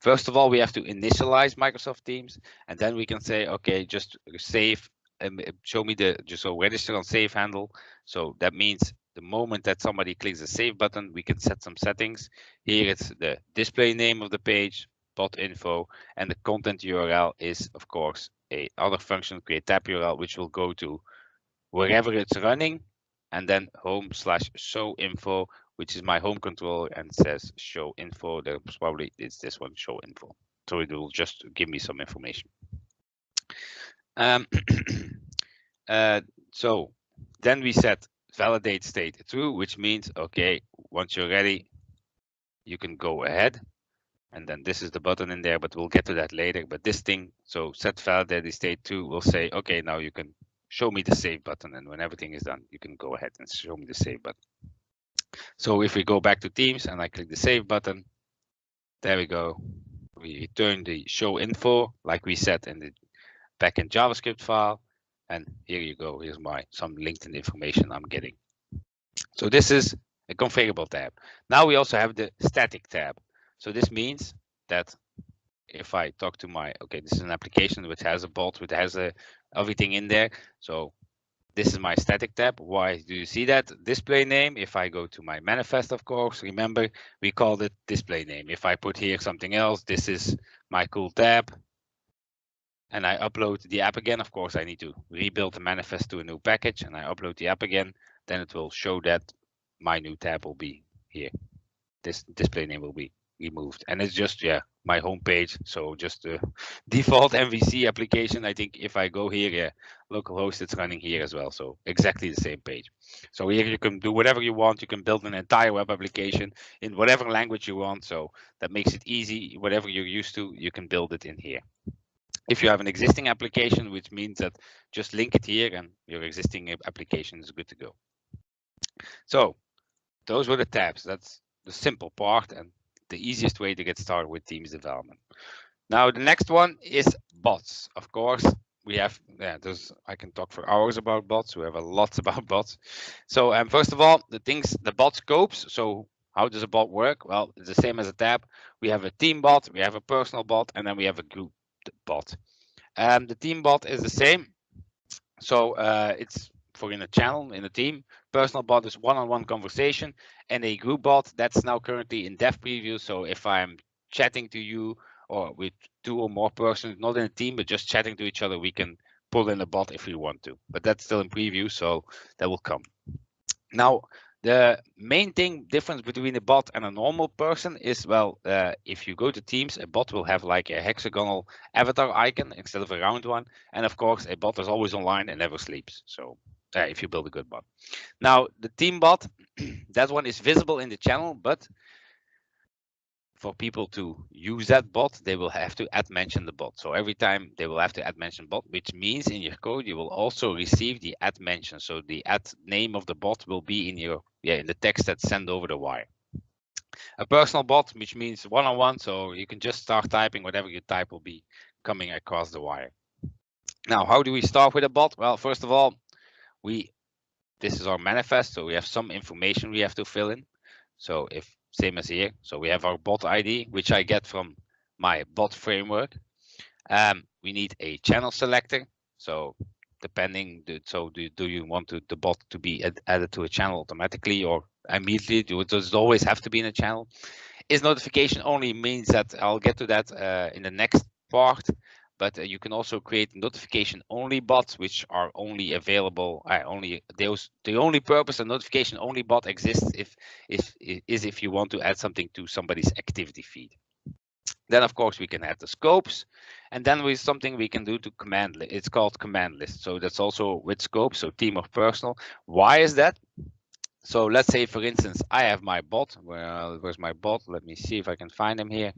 Speaker 2: First of all, we have to initialize Microsoft Teams, and then we can say, okay, just save and show me so register on save handle. So that means the moment that somebody clicks the save button, we can set some settings. Here it's the display name of the page, bot info, and the content URL is, of course, a other function, create tab URL, which will go to wherever it's running, and then home/show info, which is my home controller, and says show info. There's probably it's this one, show info. So it will just give me some information. So then we set validate state true, which means, okay, once you're ready, you can go ahead. And then this is the button in there, but we'll get to that later. But this thing, so set validate state true, will say, okay, now you can show me the save button. And when everything is done, you can go ahead and show me the save button. So if we go back to Teams and I click the save button, there we go. We return the show info like we set in the backend JavaScript file. And here you go. Here's some LinkedIn information I'm getting. So this is a configurable tab. Now we also have the static tab. So this means that if I talk to this is an application which has a bot, which has everything in there. So this is my static tab. Why do you see that? Display name. If I go to my manifest, of course, remember we called it display name. If I put here something else, this is my cool tab. And I upload the app again. Of course, I need to rebuild the manifest to a new package, and I upload the app again. Then it will show that my new tab will be here. This display name will be removed, and it's just my home page. So just the default MVC application. I think if I go here, localhost, it's running here as well. So exactly the same page. So here you can do whatever you want. You can build an entire web application in whatever language you want. So that makes it easy. Whatever you're used to, you can build it in here. If you have an existing application, which means that just link it here and your existing application is good to go. So those were the tabs. That's the simple part and the easiest way to get started with Teams development. Now the next one is bots. Of course, we have I can talk for hours about bots. We have a lot about bots. So first of all, the bot scopes. So how does a bot work? Well, it's the same as a tab. We have a team bot, we have a personal bot, and then we have a group bot. The team bot is the same. So it's for in a channel, in a team. Personal bot is one-on-one conversation, and a group bot that's now currently in dev preview. So if I'm chatting to you or with 2 or more persons, not in a team, but just chatting to each other, we can pull in a bot if we want to. But that's still in preview, so that will come. Now, the main difference between a bot and a normal person is, well, if you go to Teams, a bot will have like a hexagonal avatar icon instead of a round one. And of course, a bot is always online and never sleeps. So if you build a good bot. Now, the team bot, that one is visible in the channel, but for people to use that bot, they will have to add mention the bot. So every time they will have to add mention bot, which means in your code, you will also receive the add mention. So the add name of the bot will be in your, in the text that's sent over the wire. A personal bot, which means one-on-one. So you can just start typing, whatever you type will be coming across the wire. Now, how do we start with a bot? Well, first of all, this is our manifest. So we have some information we have to fill in. So same as here. So we have our bot ID, which I get from my bot framework. We need a channel selector. So depending, do you want the bot to be added to a channel automatically or immediately? Does it always have to be in a channel? Is notification only means that I'll get to that in the next part. But you can also create notification only bots, which are only available. The only purpose a notification only bot exists if you want to add something to somebody's activity feed. Then of course we can add the scopes, and then with something we can do to command list. It's called command list. So that's also with scope, so team or personal. Why is that? So let's say for instance I have my bot. Well, where's my bot? Let me see if I can find him here.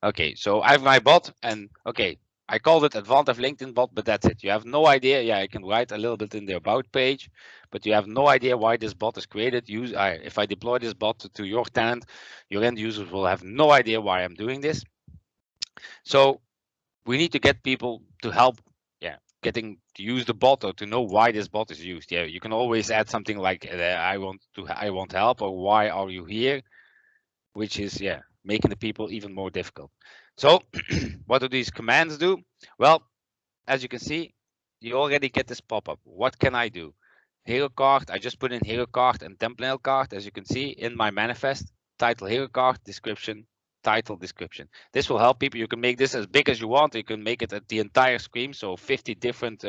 Speaker 2: Okay, so I have my bot, and okay, I called it Advantage LinkedIn bot, but that's it. You have no idea. Yeah, I can write a little bit in the about page, but you have no idea why this bot is created. If I deploy this bot to your tenant, your end users will have no idea why I'm doing this. So we need to get people to help, getting to use the bot or to know why this bot is used. Yeah, you can always add something like I want help, or why are you here, which is making the people even more difficult. So what do these commands do? Well, as you can see, you already get this pop-up. What can I do? Hero card, I just put in hero card and thumbnail card, as you can see in my manifest. Title hero card, description, title, description. This will help people. You can make this as big as you want. You can make it at the entire screen, so 50 different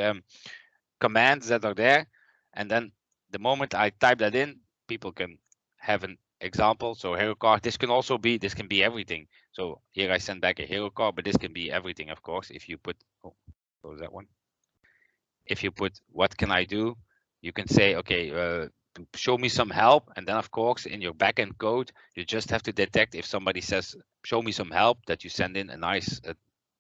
Speaker 2: commands that are there. And then the moment I type that in, people can have an example. So hero card, this can be everything. So here I send back a hero card, but this can be everything, of course. If you put, close that one. If you put, what can I do? You can say, okay, show me some help. And then of course, in your backend code, you just have to detect if somebody says, show me some help, that you send in a nice,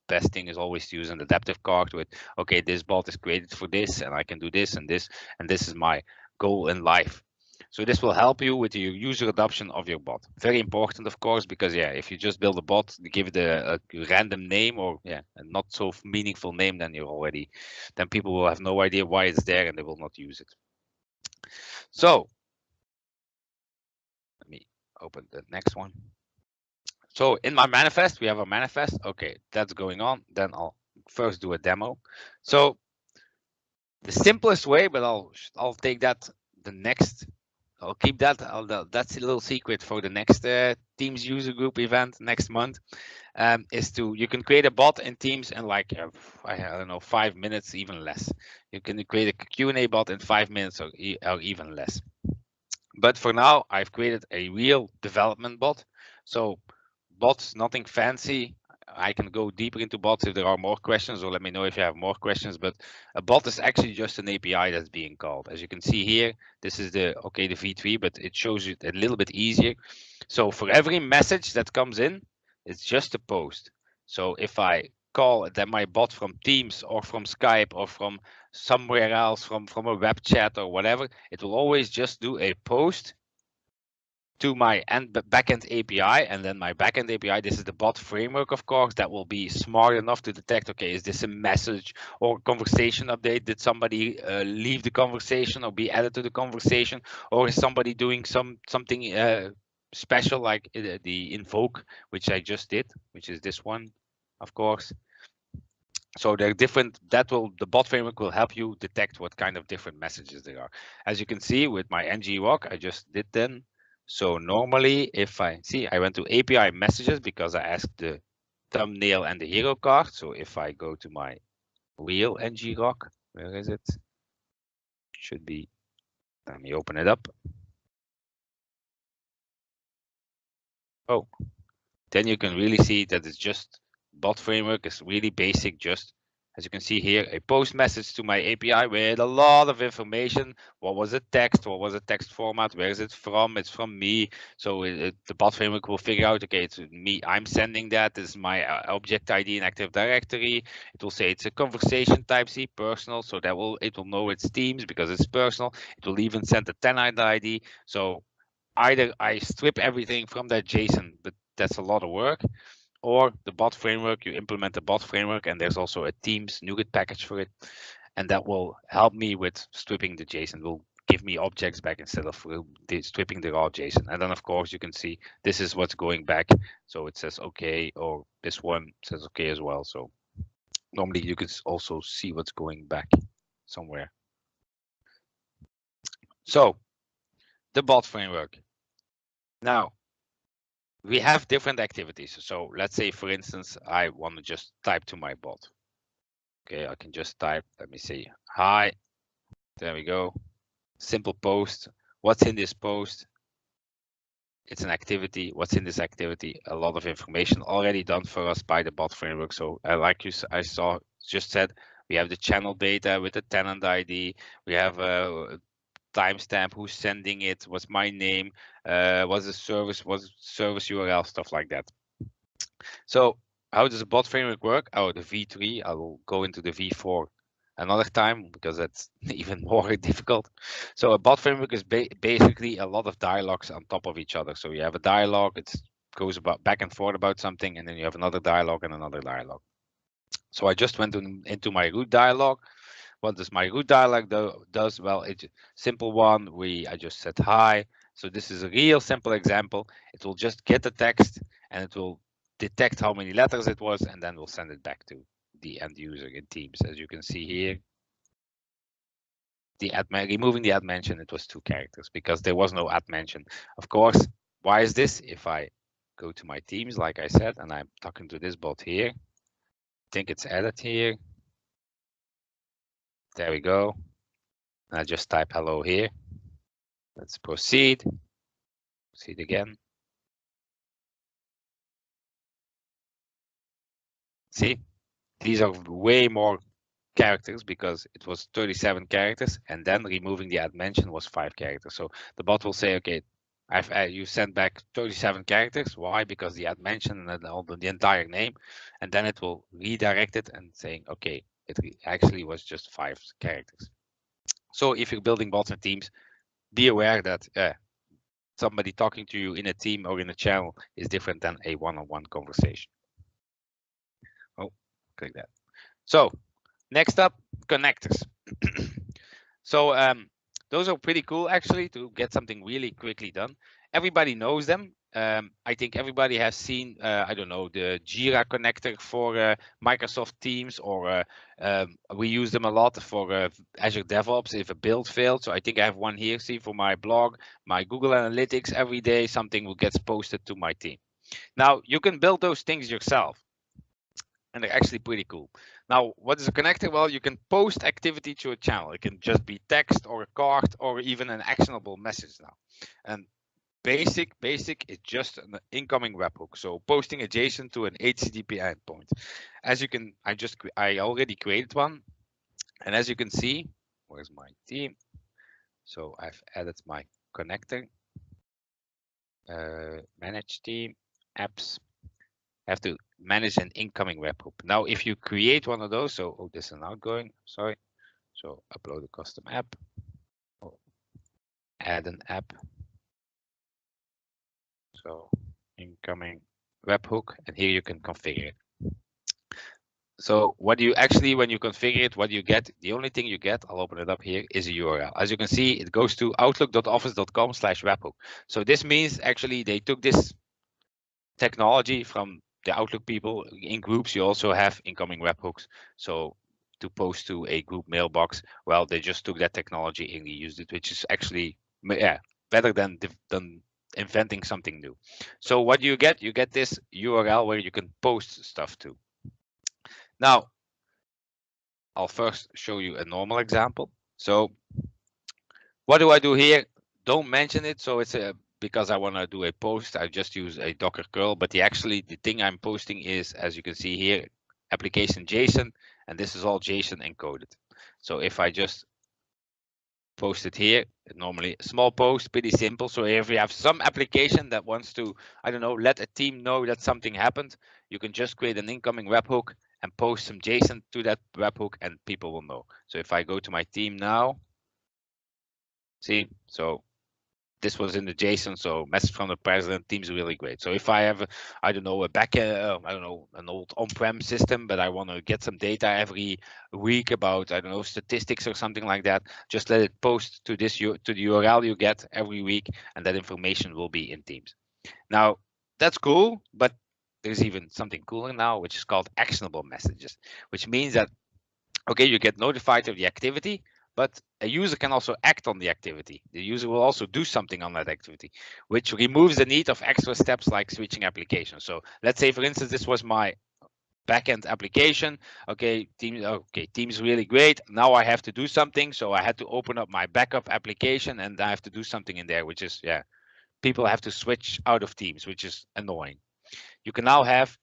Speaker 2: best thing is always to use an adaptive card with, okay, this bot is created for this, and I can do this, and this is my goal in life. So this will help you with your user adoption of your bot. Very important, of course, because if you just build a bot, give it a random name or a not so meaningful name, then people will have no idea why it's there and they will not use it. So let me open the next one. So in my manifest, we have a manifest. Okay, that's going on. Then I'll first do a demo. So the simplest way, but I'll take that the next. I'll keep that. That's a little secret for the next Teams user group event next month. You can create a bot in Teams in like I don't know, 5 minutes, even less. You can create a Q&A bot in 5 minutes or even less. But for now, I've created a real development bot. So bots, nothing fancy. I can go deeper into bots if there are more questions, or let me know if you have more questions. But a bot is actually just an API that's being called. As you can see here, this is the V3, but it shows you a little bit easier. So for every message that comes in, it's just a post. So if I call that my bot from Teams or from Skype or from somewhere else, from a web chat or whatever, it will always just do a post to my backend API, and then my backend API, this is the bot framework, of course, that will be smart enough to detect, okay, is this a message or conversation update? Did somebody leave the conversation or be added to the conversation? Or is somebody doing something special, like the invoke, which I just did, which is this one, of course. So they're different. The bot framework will help you detect what kind of different messages there are. As you can see with my ng rock, I just did then. So normally if I went to API messages because I asked the thumbnail and the hero card. So if I go to my real ng rock, where is it? Should be, let me open it up. Oh, then you can really see that it's just bot framework is really basic. Just as you can see here, a post message to my API with a lot of information. What was the text? What was the text format? Where is it from? It's from me. So the bot framework will figure out, okay, it's me. I'm sending that. This is my object ID in Active Directory. It will say it's a conversation type C, personal. So it will know it's Teams because it's personal. It will even send a tenant ID. So either I strip everything from that JSON, but that's a lot of work, or the bot framework, you implement the bot framework, and there's also a Teams NuGet package for it, and that will help me with stripping the JSON, will give me objects back instead of stripping the raw JSON. And then of course you can see this is what's going back. So it says okay, or this one says okay as well. So normally you can also see what's going back somewhere. So the bot framework. Now, we have different activities. So let's say, for instance, I want to just type to my bot. Okay, I can just type, let me see, hi, there we go. Simple post. What's in this post? It's an activity. What's in this activity? A lot of information already done for us by the bot framework. So like I just said, we have the channel data with the tenant ID. We have a timestamp, who's sending it, what's my name, what's the service URL, stuff like that. So how does the bot framework work? Oh, the V3, I will go into the V4 another time because that's even more difficult. So a bot framework is basically a lot of dialogues on top of each other. So you have a dialogue, it goes about back and forth about something, and then you have another dialogue and another dialogue. So I just went into my root dialogue. What does my root dialogue does? Well, it's a simple one. I just said hi. So this is a real simple example. It will just get the text and it will detect how many letters it was, and then we'll send it back to the end user in Teams. As you can see here, removing the @mention, it was 2 characters because there was @ mention. Of course, why is this? If I go to my Teams, like I said, and I'm talking to this bot here, I think it's added here. There we go. I just type hello here. Let's proceed. Proceed again. See, these are way more characters because it was 37 characters, and then removing the @mention was 5 characters. So the bot will say, okay, you sent back 37 characters. Why? Because the @mention and the entire name, and then it will redirect it and saying, okay, it actually was just 5 characters. So if you're building bots and Teams, be aware that somebody talking to you in a team or in a channel is different than a one-on-one conversation. Oh, click that. So next up, connectors. So those are pretty cool actually to get something really quickly done. Everybody knows them. I think everybody has seen, I don't know, the Jira connector for Microsoft Teams, or we use them a lot for Azure DevOps if a build failed. So I think I have one here, see, for my blog, my Google Analytics. Every day something will get posted to my team. Now you can build those things yourself, and they're actually pretty cool. Now, what is a connector? Well, you can post activity to a channel. It can just be text or a card or even an actionable message now. And basic is just an incoming webhook. So posting a JSON to an HTTP endpoint. As you can, I already created one. And as you can see, where's my team? So I've added my connector, manage team, apps. I have to manage an incoming webhook. Now, if you create one of those, so this is an outgoing, sorry. So upload a custom app, add an app. So incoming webhook, and here you can configure it. So what do you actually, when you configure it, what do you get? The only thing you get, I'll open it up here, is a URL. As you can see, it goes to outlook.office.com/webhook. So this means actually they took this technology from the Outlook people in groups, you also have incoming webhooks. So to post to a group mailbox, well, they just took that technology and used it, which is actually better than inventing something new. So what you get this URL where you can post stuff to. Now, I'll first show you a normal example. So what do I do here? Don't mention it. So it's because I want to do a post, I just use a Docker curl, but the thing I'm posting is, as you can see here, application JSON, and this is all JSON encoded. So if I just post it here, normally a small post, pretty simple. So if you have some application that wants to, I don't know, let a team know that something happened, you can just create an incoming webhook and post some JSON to that webhook and people will know. So if I go to my team now, see, so this was in the JSON, so message from the president, Teams really great. So if I have, I don't know, an old on-prem system, but I want to get some data every week about, I don't know, statistics or something like that, just let it post to the URL you get every week, and that information will be in Teams. Now, that's cool, but there's even something cooler now, which is called actionable messages, which means that, okay, you get notified of the activity, but a user can also act on the activity. The user will also do something on that activity, which removes the need of extra steps like switching applications. So let's say, for instance, this was my backend application. Okay, Teams really great. Now I have to do something. So I had to open up my backup application and I have to do something in there, which is, people have to switch out of Teams, which is annoying. You can now have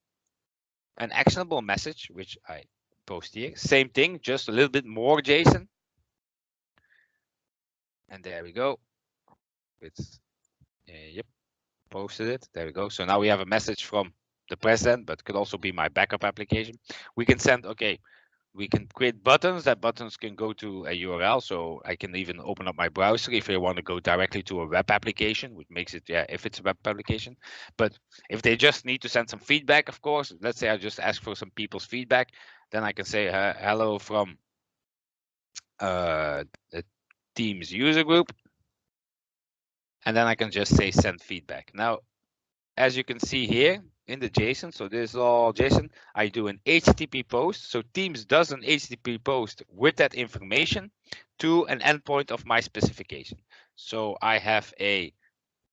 Speaker 2: an actionable message, which I post here. Same thing, just a little bit more JSON. And there we go. It's yep, posted it. There we go. So now we have a message from the president, but could also be my backup application. We can send, we can create buttons. That buttons can go to a URL. So I can even open up my browser if I want to go directly to a web application, which makes it, if it's a web application. But if they just need to send some feedback, of course, let's say I just ask for some people's feedback, then I can say hello from the Teams user group. And then I can just say send feedback. Now, as you can see here in the JSON, so this is all JSON, I do an HTTP post. So Teams does an HTTP post with that information to an endpoint of my specification. So I have a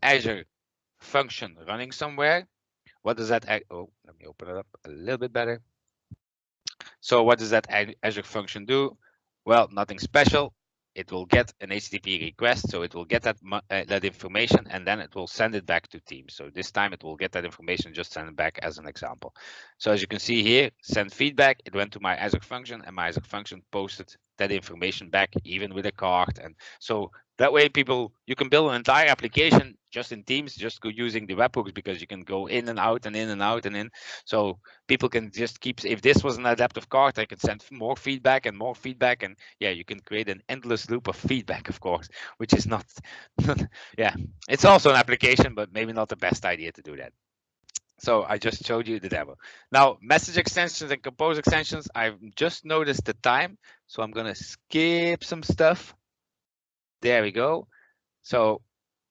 Speaker 2: Azure function running somewhere. What does that, oh, let me open it up a little bit better. So what does that Azure function do? Well, nothing special. It will get an HTTP request, so it will get that information, and then it will send it back to Teams. So this time it will get that information, just send it back as an example. So as you can see here, send feedback, it went to my Azure function, and my Azure function posted that information back, even with a card. And so that way you can build an entire application just in Teams, just go using the webhooks, because you can go in and out and in and out and in. So people can just keep, if this was an adaptive card, I can send more feedback and more feedback. And you can create an endless loop of feedback, of course, which is not, it's also an application, but maybe not the best idea to do that. So I just showed you the demo. Now, message extensions and compose extensions, I've just noticed the time. So I'm going to skip some stuff. There we go. So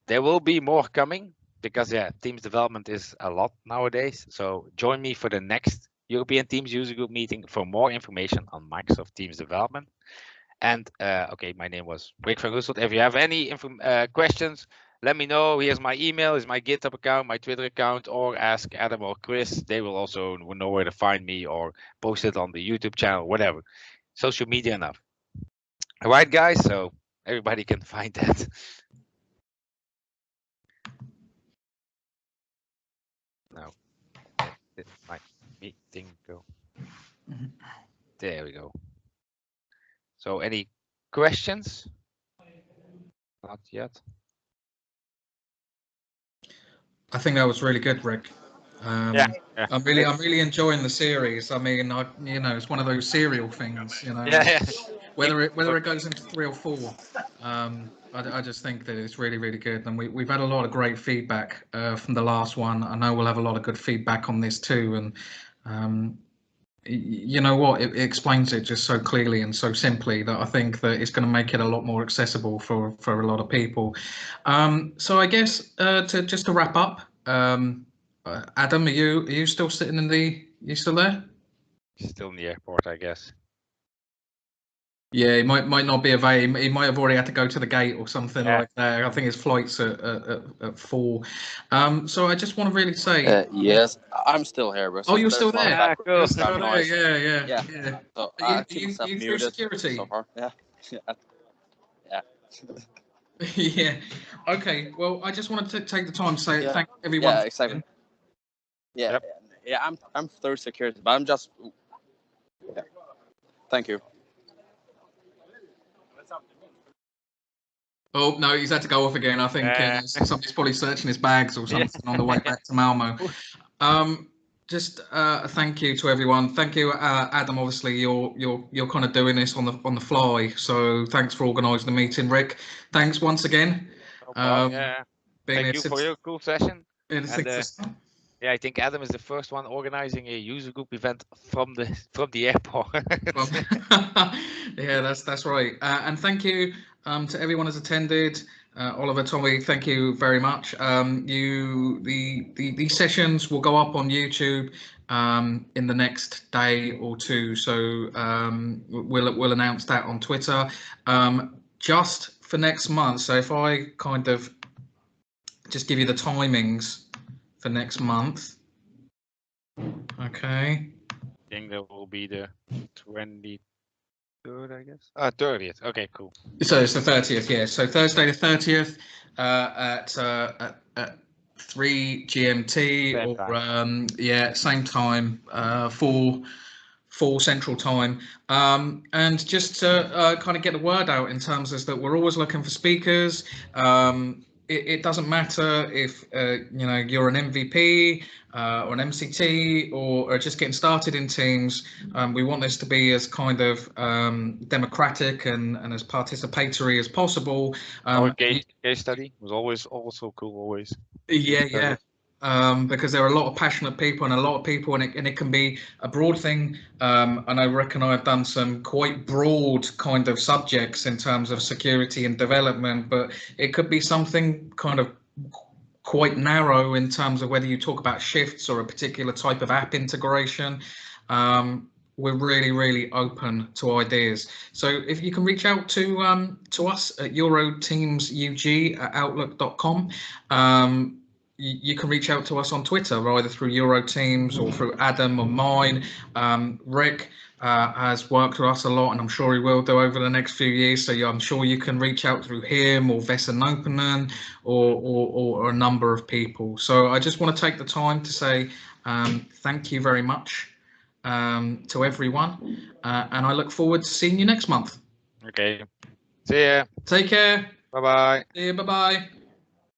Speaker 2: there will be more coming because Teams development is a lot nowadays. So join me for the next European Teams user group meeting for more information on Microsoft Teams development. And my name was Rick Van Roussalt. If you have any questions, let me know. Here's my email, is my GitHub account, my Twitter account, or ask Adam or Chris. They will also know where to find me, or post it on the YouTube channel, whatever. Social media enough. All right, guys. So everybody can find that. Now, let my meeting go. There we go. So any questions? Not yet.
Speaker 3: I think that was really good, Rick.
Speaker 2: Yeah.
Speaker 3: I'm really enjoying the series. I mean, it's one of those serial things, Whether it goes into 3 or 4, I just think that it's really, really good. And we've had a lot of great feedback from the last one. I know we'll have a lot of good feedback on this too. And you know what? It explains it just so clearly and so simply that I think that it's going to make it a lot more accessible for a lot of people. So I guess just to wrap up, Adam, are you still sitting in the? You still there?
Speaker 2: Still in the airport, I guess.
Speaker 3: Yeah, he might not be available. He might have already had to go to the gate or something like that. I think his flight's at 4. So I just want to really say.
Speaker 1: Yes, I'm still here. But
Speaker 3: Oh, you're
Speaker 1: there's
Speaker 3: still
Speaker 1: a lot of
Speaker 3: there.
Speaker 2: Cool.
Speaker 3: You're still
Speaker 1: background
Speaker 3: there.
Speaker 1: noise.
Speaker 3: Yeah.
Speaker 1: So
Speaker 3: Are
Speaker 1: I keep myself
Speaker 3: you through
Speaker 1: muted
Speaker 3: security?
Speaker 1: so far. Yeah. Yeah.
Speaker 3: Yeah. Okay. Well, I just wanted to take the time to say
Speaker 1: Yeah.
Speaker 3: thank everyone.
Speaker 1: Yeah, exactly. Yeah.
Speaker 2: Yep.
Speaker 1: Yeah. I'm through security, but I'm just. Yeah. Thank you.
Speaker 3: Oh no, he's had to go off again. I think somebody's probably searching his bags or something on the way back to Malmo. Just a thank you to everyone. Thank you, Adam. Obviously, you're kind of doing this on the fly. So thanks for organising the meeting, Rick. Thanks once again.
Speaker 2: No problem. Thank you for your cool session. And I think Adam is the first one organizing a user group event from the airport.
Speaker 3: Yeah, that's right. And thank you to everyone who's attended. Oliver, Tommy, thank you very much. These sessions will go up on YouTube in the next day or two. So we'll announce that on Twitter. Just for next month. So if I kind of just give you the timings for next month. Okay.
Speaker 2: I think that will be the 23rd, I guess. 30th. Okay, cool.
Speaker 3: So it's the 30th, yeah. So Thursday the 30th at 3 GMT or same time, 4 Central Time, and just to kind of get the word out in terms of that we're always looking for speakers. It doesn't matter if you're an MVP or an MCT or just getting started in Teams. We want this to be as kind of democratic and as participatory as possible.
Speaker 2: Our case study was always also cool. Always.
Speaker 3: Yeah. Because there are a lot of passionate people and a lot of people, and it can be a broad thing. I know Rick and I have done some quite broad kind of subjects in terms of security and development, but it could be something kind of quite narrow in terms of whether you talk about shifts or a particular type of app integration. We're really open to ideas. So if you can reach out to us at EuteamsUG@outlook.com. You can reach out to us on Twitter, either through EuroTeams or through Adam or mine. Rick has worked with us a lot, and I'm sure he will do over the next few years. So I'm sure you can reach out through him or Vesa Nopanen or a number of people. So I just want to take the time to say thank you very much to everyone, and I look forward to seeing you next month.
Speaker 2: Okay. See ya.
Speaker 3: Take care.
Speaker 2: Bye-bye.
Speaker 3: See you. Bye-bye.